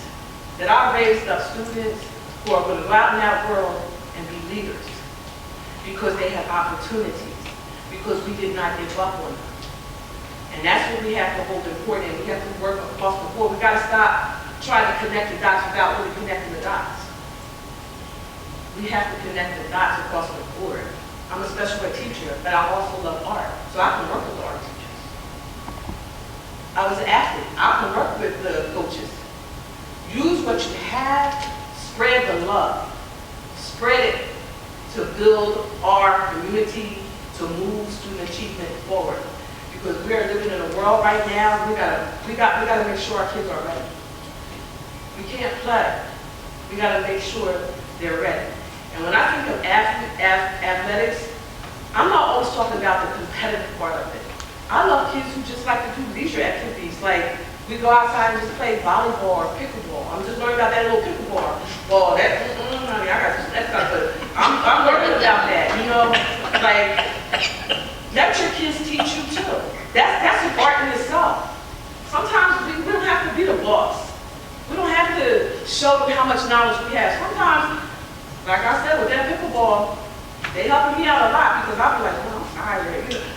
Speaker 6: that I raised up students who are going to go out in that world and be leaders because they have opportunities, because we did not give up on them. And that's what we have to hold important. We have to work across the board. We got to stop trying to connect the dots without really connecting the dots. We have to connect the dots across the board. I'm a special ed teacher, but I also love art, so I can work with art teachers. I was an athlete. I can work with the coaches. Use what you have, spread the love, spread it to build our community, to move student achievement forward. Because we are living in a world right now, we gotta make sure our kids are ready. We can't play. We gotta make sure they're ready. And when I think of athletics, I'm not always talking about the competitive part of it. I love kids who just like to do leisure activities, like we go outside and just play volleyball or pickleball. I'm just learning about that little pickleball. Well, honey, I got that's not good. I'm learning about that, you know, like. Let your kids teach you too. That's an art in itself. Sometimes we don't have to be the boss. We don't have to show them how much knowledge we have. Sometimes, like I said, with that pickleball, they helping me out a lot because I'll be like, oh, I'm tired. You know,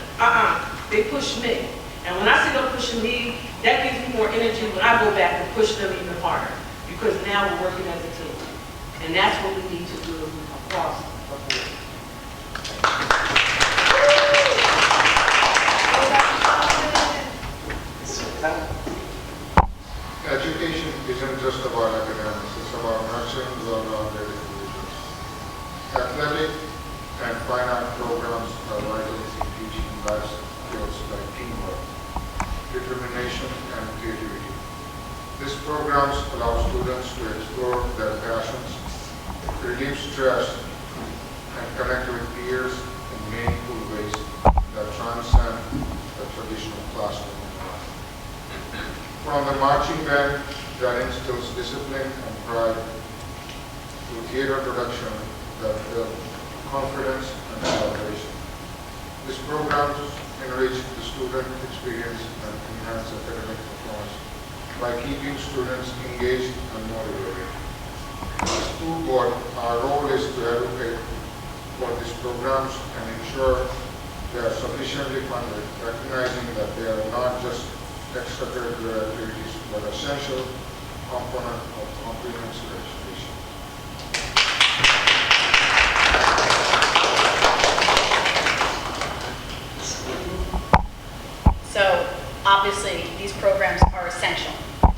Speaker 6: they push me. And when I see them pushing me, that gives me more energy when I go back and push them even harder because now we're working as a team. And that's what we need to do across the board.
Speaker 7: Education isn't just about academics, it's about nurturing well-rounded individuals. Athletic and fine art programs are vital in teaching life skills like teamwork, determination, and creativity. These programs allow students to explore their passions, relieve stress, and connect with peers in meaningful ways that transcend the traditional classroom. From the marching band that instills discipline and pride, to theater production that builds confidence and collaboration. These programs enrich the student experience and enhance academic performance by keeping students engaged and motivated. As a school board, our role is to advocate for these programs and ensure they are sufficiently funded, recognizing that they are not just extracurricular activities, but essential component of comprehensive education.
Speaker 2: So obviously, these programs are essential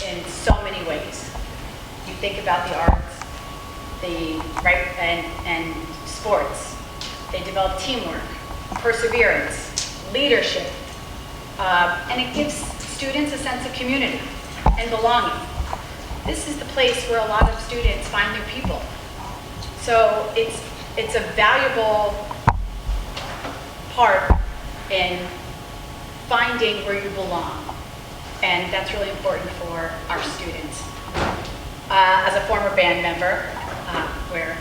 Speaker 2: in so many ways. You think about the arts, and sports. They develop teamwork, perseverance, leadership, and it gives students a sense of community and belonging. This is the place where a lot of students find their people. So it's a valuable part in finding where you belong. And that's really important for our students. As a former band member, where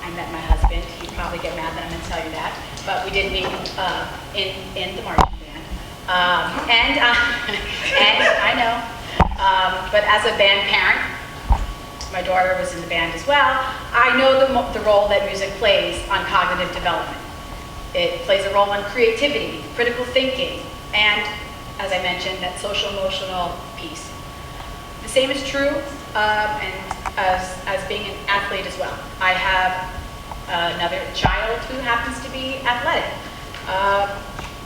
Speaker 2: I I met my husband. He'd probably get mad that I'm going to tell you that. But we did meet in the marching band. And I know. But as a band parent, my daughter was in the band as well. I know the role that music plays on cognitive development. It plays a role in creativity, critical thinking, and, as I mentioned, that social-emotional piece. The same is true as being an athlete as well. I have another child who happens to be athletic.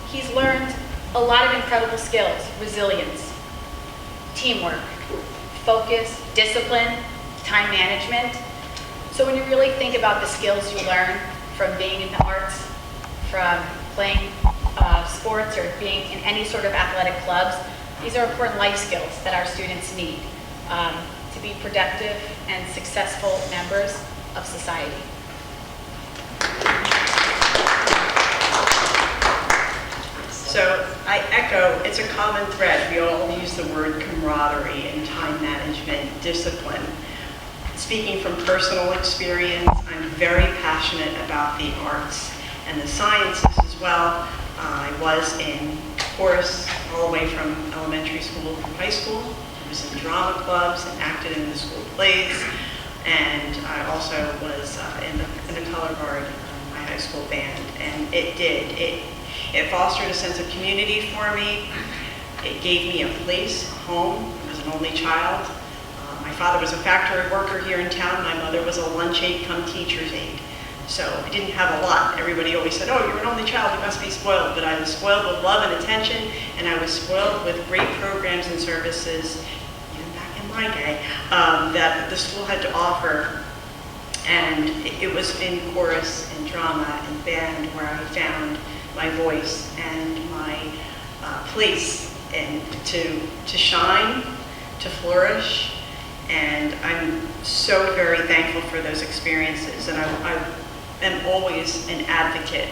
Speaker 2: He's learned a lot of incredible skills: resilience, teamwork, focus, discipline, time management. So when you really think about the skills you learn from being in the arts, from playing sports or being in any sort of athletic clubs, these are important life skills that our students need to be productive and successful members of society.
Speaker 3: So I echo, it's a common thread. We all use the word camaraderie and time management, discipline. Speaking from personal experience, I'm very passionate about the arts and the sciences as well. I was in chorus all the way from elementary school through high school. I was in drama clubs and acted in the school plays. And I also was in the color guard in my high school band. And it fostered a sense of community for me. It gave me a place, home. I was an only child. My father was a factory worker here in town. My mother was a lunch aide come teacher's aide. So I didn't have a lot. Everybody always said, oh, you're an only child, you must be spoiled. But I was spoiled with love and attention, and I was spoiled with great programs and services, even back in my day, that the school had to offer. And it was in chorus and drama and band where I found my voice and my place and to shine, to flourish. And I'm so very thankful for those experiences. And I am always an advocate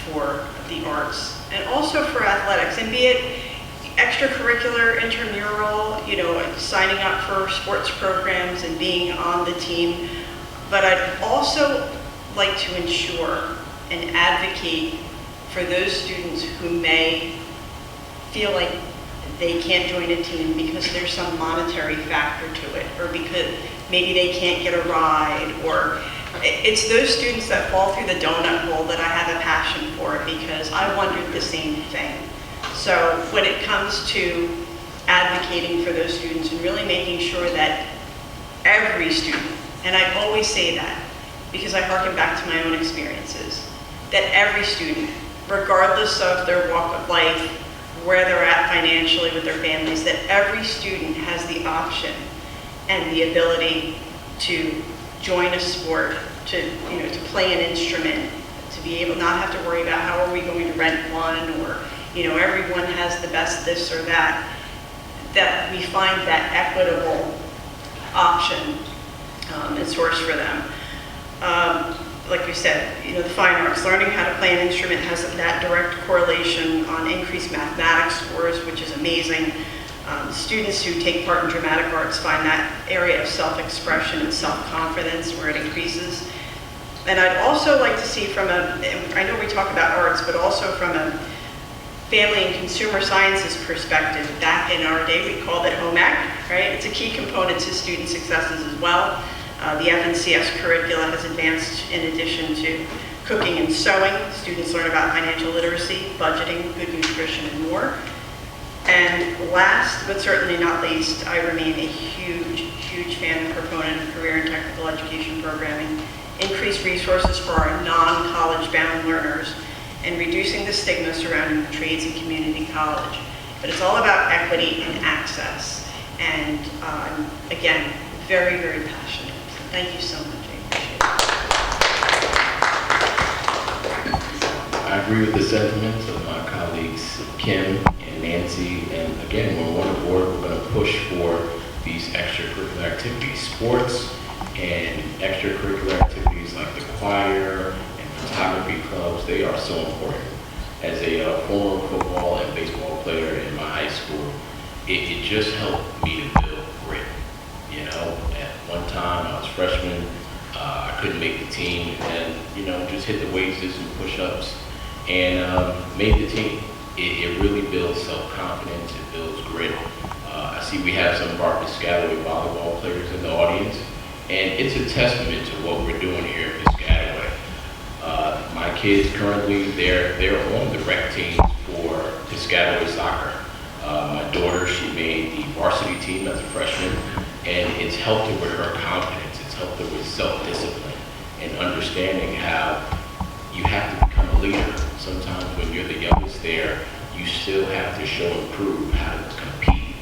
Speaker 3: for the arts and also for athletics, and be it extracurricular, intramural, signing up for sports programs and being on the team. But I'd also like to ensure and advocate for those students who may feel like they can't join a team because there's some monetary factor to it, or because maybe they can't get a ride, or it's those students that fall through the donut hole that I have a passion for, because I wondered the same thing. So when it comes to advocating for those students and really making sure that every student, and I always say that because I harken back to my own experiences, that every student, regardless of their walk of life, where they're at financially with their families, that every student has the option and the ability to join a sport, to play an instrument, to be able not have to worry about how are we going to rent one, or everyone has the best this or that. That we find that equitable option and source for them. Like we said, the fine arts, learning how to play an instrument has that direct correlation on increased mathematics scores, which is amazing. Students who take part in dramatic arts find that area of self-expression and self-confidence where it increases. And I'd also like to see I know we talk about arts, but also from a family and consumer sciences perspective. Back in our day, we called it home ec, right? It's a key component to student successes as well. The FNCS curricula has advanced in addition to cooking and sewing. Students learn about financial literacy, budgeting, good nutrition, and more. And last, but certainly not least, I remain a huge fan and proponent of career and technical education programming, increased resources for our non-college bound learners, and reducing the stigma surrounding trades and community college. But it's all about equity and access. And again, very, very passionate. So thank you so much. I appreciate it.
Speaker 4: I agree with the sentiments of my colleagues Kim and Nancy, and again, when we're on board, we're going to push for these extracurricular activities, sports and extracurricular activities like the choir and photography clubs. They are so important. As a former football and baseball player in my high school, it just helped me to build grit. At one time, I was freshman, I couldn't make the team, and just hit the weights, did some push-ups, and made the team. It really builds self-confidence, it builds grit. I see we have some of our Piscataway volleyball players in the audience, and it's a testament to what we're doing here at Piscataway. My kids currently, they're on the rec team for Piscataway soccer. My daughter, she made the varsity team as a freshman, and it's helped her with her confidence. It's helped her with self-discipline and understanding how you have to become a leader. Sometimes when you're the youngest there, you still have to show and prove how to compete.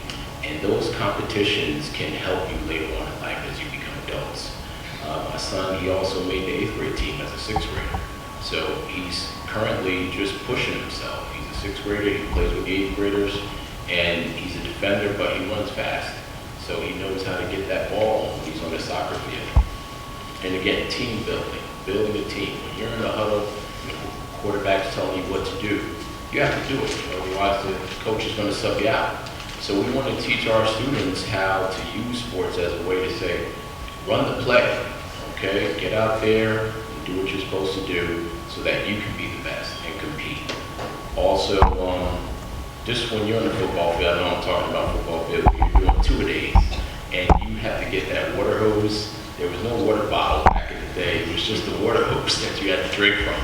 Speaker 4: And those competitions can help you later on in life as you become adults. My son, he also made the 8th grade team as a 6th grader. So he's currently just pushing himself. He's a 6th grader, he plays with the 8th graders, and he's a defender, but he runs fast. So he knows how to get that ball when he's on the soccer field. And again, team building a team. When you're in a huddle, the quarterback's telling you what to do, you have to do it. Otherwise, the coach is going to sub you out. So we want to teach our students how to use sports as a way to say, run the play, okay? Get out there and do what you're supposed to do so that you can be the best and compete. Also, just when you're on the football field, I know I'm talking about football field, you're doing 2-a-days, and you have to get that water hose. There was no water bottle back in the day. It was just the water hose that you had to drink from.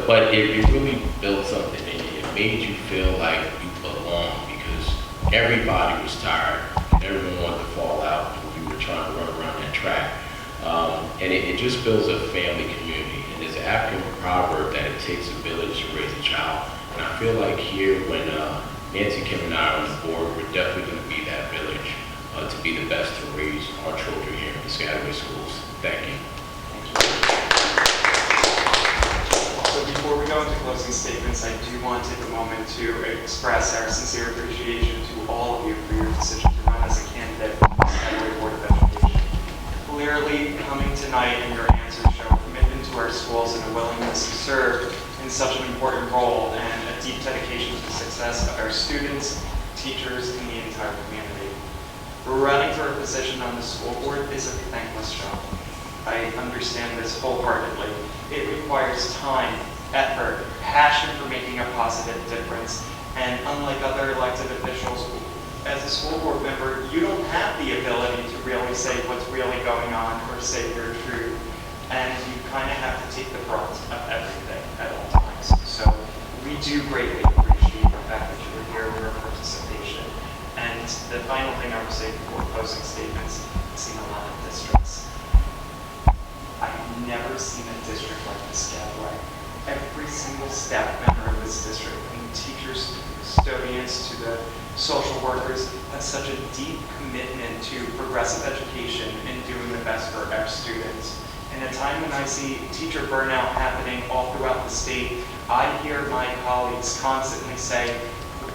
Speaker 4: But it really built something in you. It made you feel like you belong because everybody was tired. Everyone wanted to fall out when you were trying to run around that track. And it just builds a family community. And there's an African proverb that it takes a village to raise a child. And I feel like here when Nancy, Kim, and I are on the board, we're definitely going to be that village to be the best to raise our children here in Piscataway schools. Thank you.
Speaker 1: So before we go into closing statements, I do want to take a moment to express our sincere appreciation to all of you for your decision to run as a candidate for the Piscataway Board of Education. Clearly, coming tonight and your answers show a commitment to our schools and a willingness to serve in such an important role and a deep dedication to the success of our students, teachers, and the entire community. Running for a position on the school board is a thankless job. I understand this wholeheartedly. It requires time, effort, passion for making a positive difference, and unlike other elected officials, as a school board member, you don't have the ability to really say what's really going on or say your truth, and you kind of have to take the brunt of everything at all times. So we do greatly appreciate the fact that you were here, your participation. And the final thing I will say before closing statements, I've seen a lot of districts. I've never seen a district like Piscataway. Every single staff member of this district, from the teachers to the custodians to the social workers, has such a deep commitment to progressive education and doing the best for our students. In a time when I see teacher burnout happening all throughout the state, I hear my colleagues constantly say,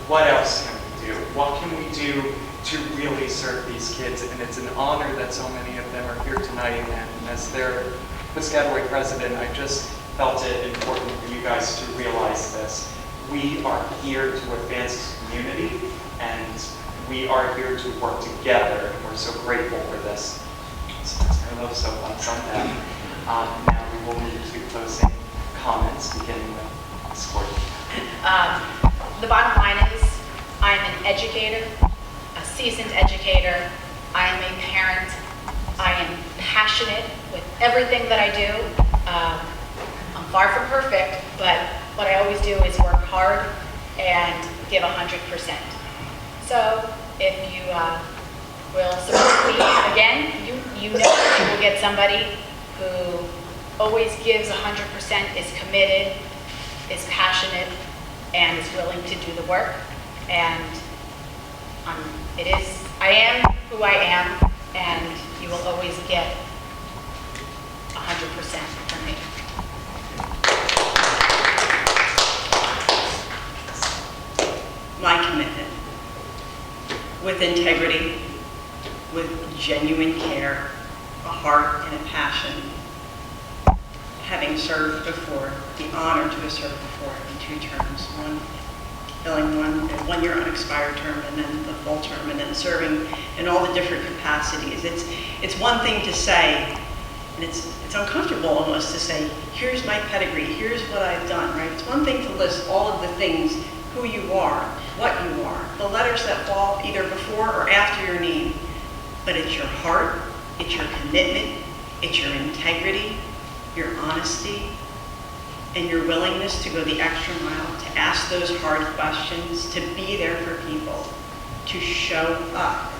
Speaker 1: what else can we do? What can we do to really serve these kids? And it's an honor that so many of them are here tonight. And as their Piscataway president, I just felt it important for you guys to realize this. We are here to advance this community, and we are here to work together. And we're so grateful for this. So that's my little soapbox on that. Now we will move to closing comments, beginning with Ms. Courtney.
Speaker 2: The bottom line is, I'm an educator, a seasoned educator. I am a parent. I am passionate with everything that I do. I'm far from perfect, but what I always do is work hard and give 100%. So if you will support me again, you know you will get somebody who always gives 100%, is committed, is passionate, and is willing to do the work. And I am who I am, and you will always get 100% from me.
Speaker 3: My commitment, with integrity, with genuine care, a heart and a passion, having served before, the honor to have served before in 2 terms, filling one year unexpired term and then the full term, and then serving in all the different capacities. It's one thing to say And it's uncomfortable almost to say, here's my pedigree, here's what I've done, right? It's one thing to list all of the things, who you are, what you are, the letters that fall either before or after your name, but it's your heart, it's your commitment, it's your integrity, your honesty, and your willingness to go the extra mile, to ask those hard questions, to be there for people, to show up.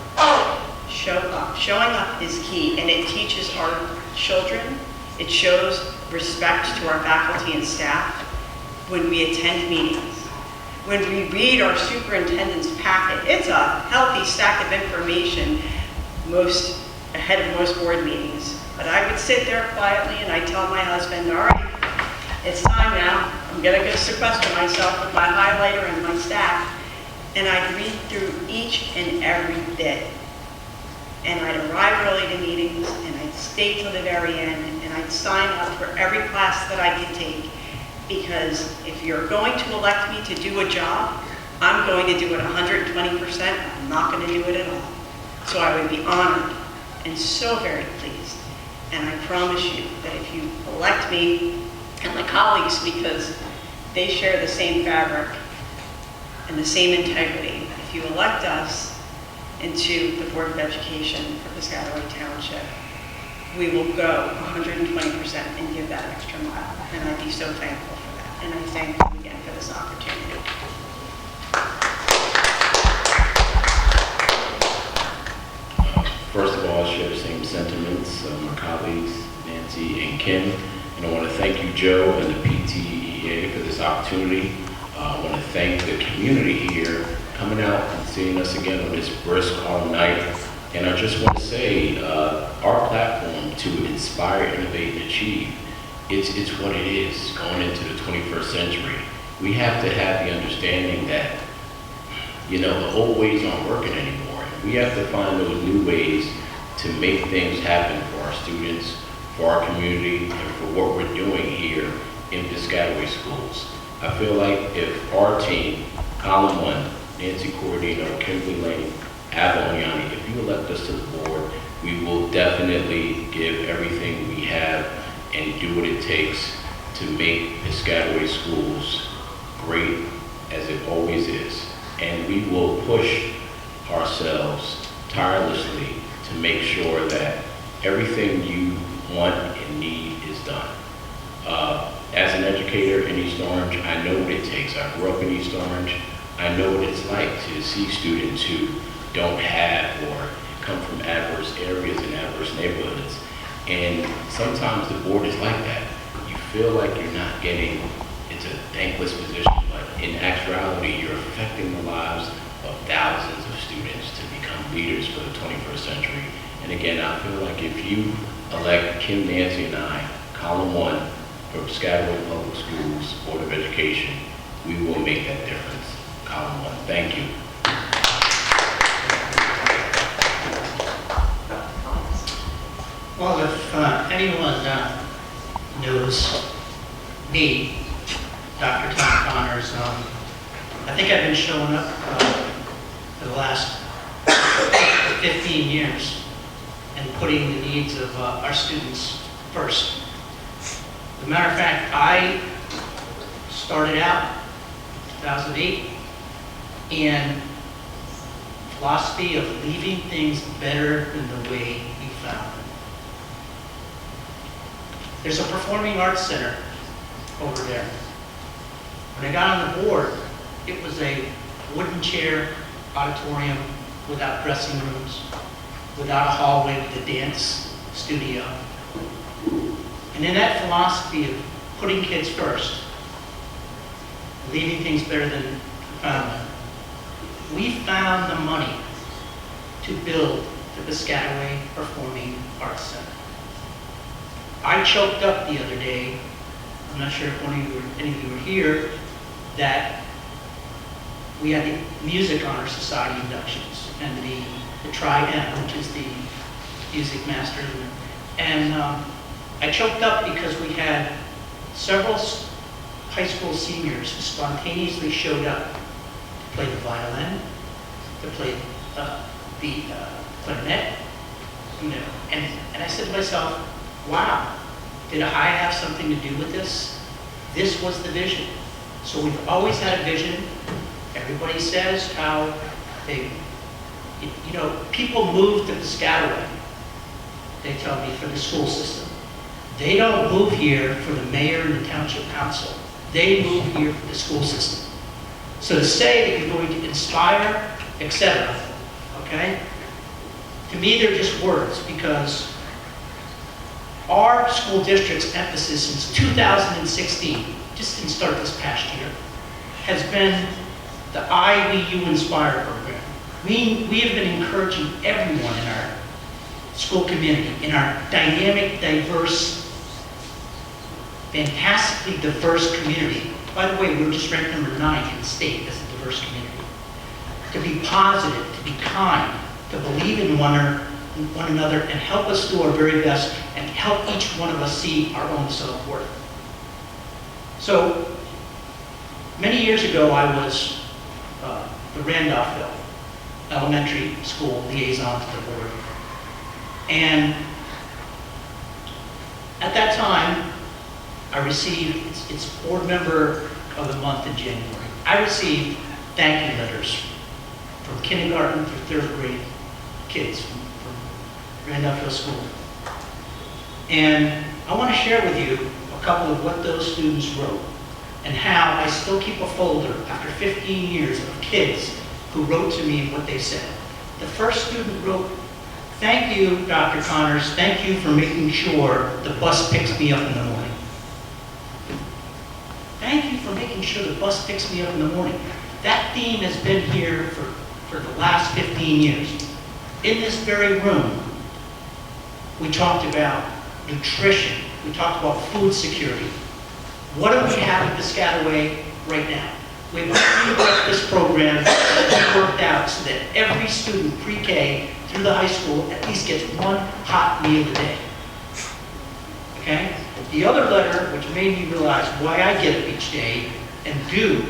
Speaker 3: Show up. Showing up is key, and it teaches our children. It shows respect to our faculty and staff when we attend meetings. When we read our superintendent's packet, it's a healthy stack of information ahead of most board meetings. But I would sit there quietly and I tell my husband, all right, it's time now. I'm going to go sequester myself with my highlighter and my stack. And I'd read through each and every bit. And I'd arrive early to meetings, and I'd stay till the very end, and I'd sign up for every class that I could take. Because if you're going to elect me to do a job, I'm going to do it 120%. I'm not going to do it at all. So I would be honored and so very pleased. And I promise you that if you elect me and my colleagues, because they share the same fabric and the same integrity, if you elect us into the Board of Education for Piscataway Township, we will go 120% and give that extra mile. And I'd be so thankful for that. And I thank you again for this opportunity.
Speaker 4: First of all, I share the same sentiments of my colleagues, Nancy and Kim. And I want to thank you, Joe, and the PTEA for this opportunity. I want to thank the community here coming out and seeing us again on this brisk autumn night. And I just want to say, our platform to inspire, innovate, and achieve, it's what it is going into the 21st century. We have to have the understanding that, the old ways aren't working anymore. We have to find those new ways to make things happen for our students, for our community, and for what we're doing here in Piscataway schools. I feel like if our team, Column 1, Nancy Cordino, Kimberly Lane, Ava Onyani, if you elect us to the board, we will definitely give everything we have and do what it takes to make Piscataway schools great as it always is. And we will push ourselves tirelessly to make sure that everything you want and need is done. As an educator in East Orange, I know what it takes. I grew up in East Orange. I know what it's like to see students who don't have or come from adverse areas and adverse neighborhoods. And sometimes the board is like that. You feel like you're not getting, it's a thankless position, but in actuality, you're affecting the lives of thousands of students to become leaders for the 21st century. And again, I feel like if you elect Kim, Nancy, and I, Column 1, for Piscataway Public Schools Board of Education, we will make that difference. Column 1, thank you.
Speaker 5: Well, if anyone knows me, Dr. Tom Connors, I think I've been showing up for the last 15 years and putting the needs of our students first. As a matter of fact, I started out in 2008 in philosophy of leaving things better than the way we found them. There's a performing arts center over there. When I got on the board, it was a wooden chair auditorium without dressing rooms, without a hallway with a dance studio. And in that philosophy of putting kids first, leaving things better than we found them, we found the money to build the Piscataway Performing Arts Center. I choked up the other day, I'm not sure if any of you were here, that we had the Music Honor Society inductions and the Tri-M, which is the music master. And I choked up because we had several high school seniors who spontaneously showed up to play the violin, to play the clarinet, and I said to myself, wow, did I have something to do with this? This was the vision. So we've always had a vision. Everybody says how they, you know, people move to Piscataway, they tell me, for the school system. They don't move here for the mayor and the township council. They move here for the school system. So to say that you're going to inspire, etc., okay? To me, they're just words, because our school district's emphasis since 2016, just didn't start this past year, has been the IWU Inspire program. We have been encouraging everyone in our school community, in our dynamic, diverse, fantastically diverse community. By the way, we're just ranked number 9 in the state as a diverse community. To be positive, to be kind, to believe in one another, and help us do our very best, and help each one of us see our own self-worth. So, many years ago, I was the Randolphville Elementary School liaison to the board. And at that time, I received, it's board member of the month in January, I received thank you letters from kindergarten through 3rd grade kids from Randolphville School. And I want to share with you a couple of what those students wrote, and how I still keep a folder after 15 years of kids who wrote to me what they said. The first student wrote, "Thank you, Dr. Connors, thank you for making sure the bus picks me up in the morning." Thank you for making sure the bus picks me up in the morning. That theme has been here for the last 15 years. In this very room, we talked about nutrition, we talked about food security. What do we have in Piscataway right now? We have a free breakfast program that we worked out so that every student pre-K through the high school at least gets one hot meal a day. Okay? The other letter, which made me realize why I get up each day and do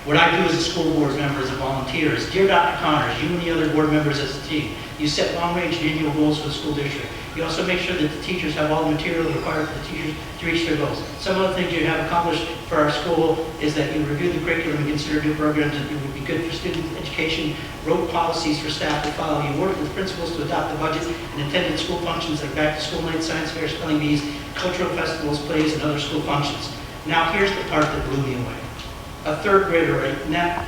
Speaker 5: what I do as a school board member, as a volunteer, is, "Dear Dr. Connors, you and the other board members as a team, you set long-range and annual goals for the school district. You also make sure that the teachers have all the material required for the teachers to reach their goals. Some of the things you have accomplished for our school is that you review the curriculum and consider new programs that would be good for student education, wrote policies for staff to follow. You worked with principals to adopt the budget and attended school functions like back-to-school night, science fair, spelling bees, cultural festivals, plays, and other school functions." Now here's the part that blew me away. A 3rd grader, right now,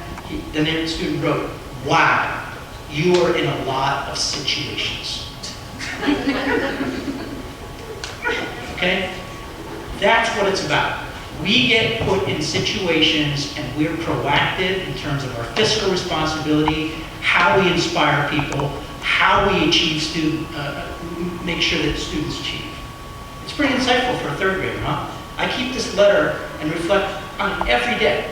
Speaker 5: the named student wrote, "Wow, you are in a lot of situations." Okay? That's what it's about. We get put in situations and we're proactive in terms of our fiscal responsibility, how we inspire people, how we achieve make sure that students achieve. It's pretty insightful for a 3rd grader, huh? I keep this letter and reflect on it every day.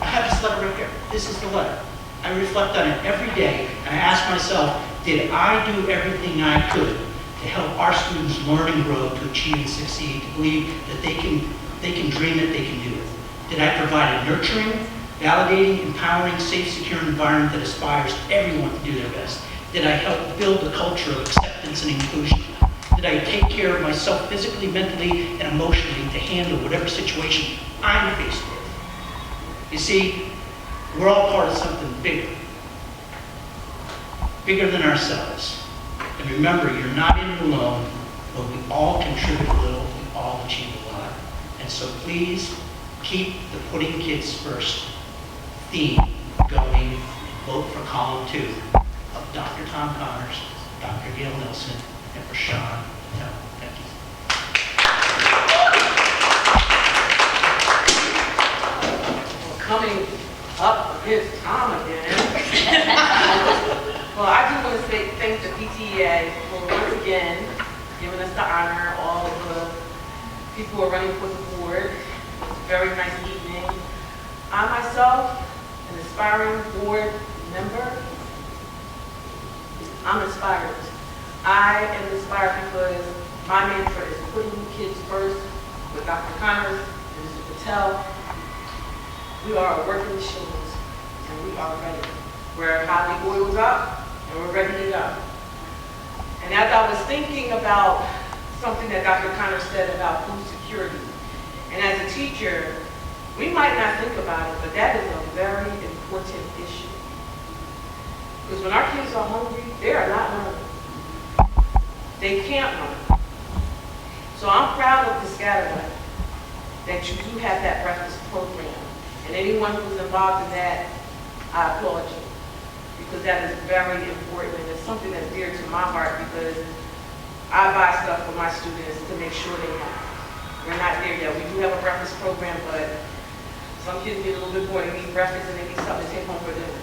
Speaker 5: I have this letter right here. This is the letter. I reflect on it every day, and I ask myself, did I do everything I could to help our students learn and grow, to achieve and succeed, to believe that they can dream it, they can do it? Did I provide a nurturing, validating, empowering, safe, secure environment that inspires everyone to do their best? Did I help build a culture of acceptance and inclusion? Did I take care of myself physically, mentally, and emotionally to handle whatever situation I'm faced with? You see, we're all part of something bigger than ourselves. And remember, you're not in it alone, but we all contribute a little, we all achieve a lot. And so please keep the putting kids first theme going, and vote for column 2 of Dr. Tom Connors, Dr. Gail Nelson, and for Sean. Thank you.
Speaker 6: Coming up against Tom again. Well, I do want to say thank the PTEA for once again giving us the honor, all of the people who are running for the board. It's a very nice evening. I myself, an aspiring board member, I'm inspired. I am inspired because my mantra is putting kids first with Dr. Connors and Mr. Patel. We are working machines, and we are ready. We're highly oiled up, and we're ready to go. And as I was thinking about something that Dr. Connor said about food security. And as a teacher, we might not think about it, but that is a very important issue. Because when our kids are hungry, they are not learning. They can't learn. So I'm proud of Piscataway that you do have that breakfast program. And anyone who's involved in that, I applaud you. Because that is very important and it's something that's dear to my heart because I buy stuff for my students to make sure they have. We're not there yet. We do have a breakfast program, but some kids get a little bit more. They need breakfast and they need something to take home for dinner.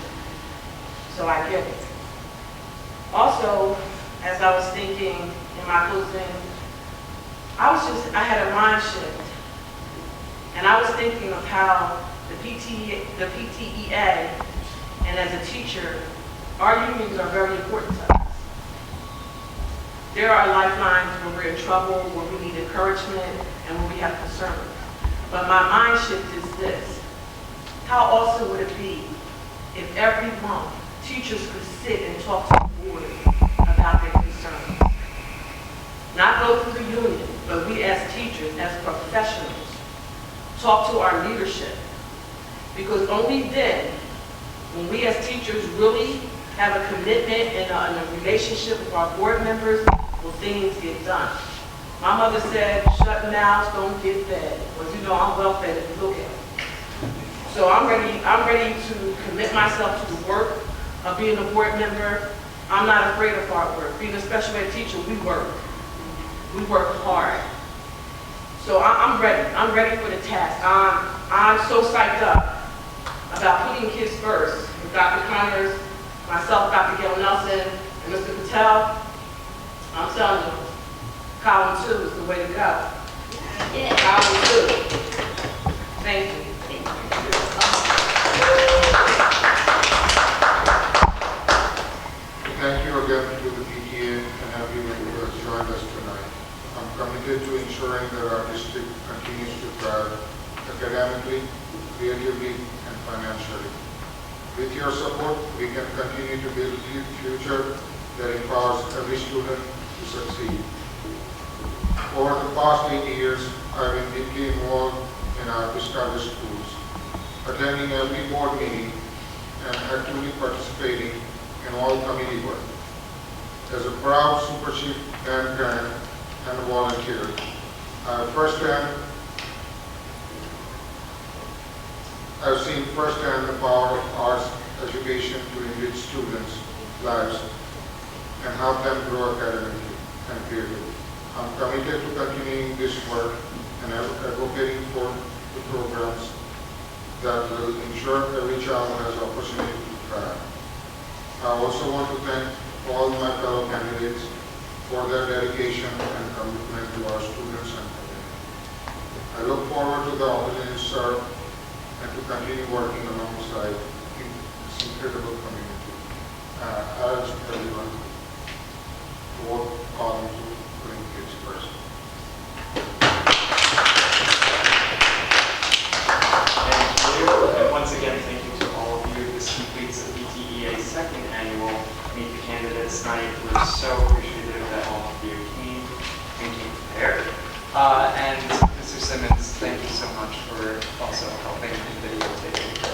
Speaker 6: So I get it. Also, as I was thinking in my closing, I had a mind shift. And I was thinking of how the PTEA, and as a teacher, our unions are very important to us. There are lifelines when we're in trouble, when we need encouragement, and when we have concerns. But my mind shift is this. How awesome would it be if every month teachers could sit and talk to the board about their concerns? Not go through the union, but we as teachers, as professionals, talk to our leadership. Because only then, when we as teachers really have a commitment and a relationship with our board members, will things get done. My mother said, shut mouths don't get fed. Well, you know, I'm well fed if you look at it. So I'm ready to commit myself to the work of being a board member. I'm not afraid of hard work. Being a special ed teacher, we work. We work hard. So I'm ready. I'm ready for the task. I'm so psyched up about putting kids first. With Dr. Connors, myself, Dr. Gail Nelson, and Mr. Patel, I'm telling you, column 2 is the way to go.
Speaker 2: Yeah.
Speaker 6: Column 2. Thank you.
Speaker 7: Thank you again to the PTA and everyone who has joined us tonight. I'm committed to ensuring that our district continues to thrive academically, creatively, and financially. With your support, we can continue to build a future that empowers every student to succeed. Over the past 8 years, I've been deeply involved in our Piscataway schools, attending every board meeting and actively participating in all committee work. As a proud super chief and parent and a volunteer, I've seen firsthand the power of arts education to enrich students' lives and help them grow academically and creatively. I'm committed to continuing this work and advocating for the programs that will ensure every child has the opportunity to thrive. I also want to thank all my fellow candidates for their dedication and commitment to our students and community. I look forward to the opportunity to serve and to continue working alongside this incredible community. I urge everyone to work on to putting kids first.
Speaker 1: Thank you. And once again, thank you to all of you. This completes the PTEA second annual Meet the Candidates night. We're so appreciative that all of you came prepared. And Mr. Simmons, thank you so much for also helping in videotaping.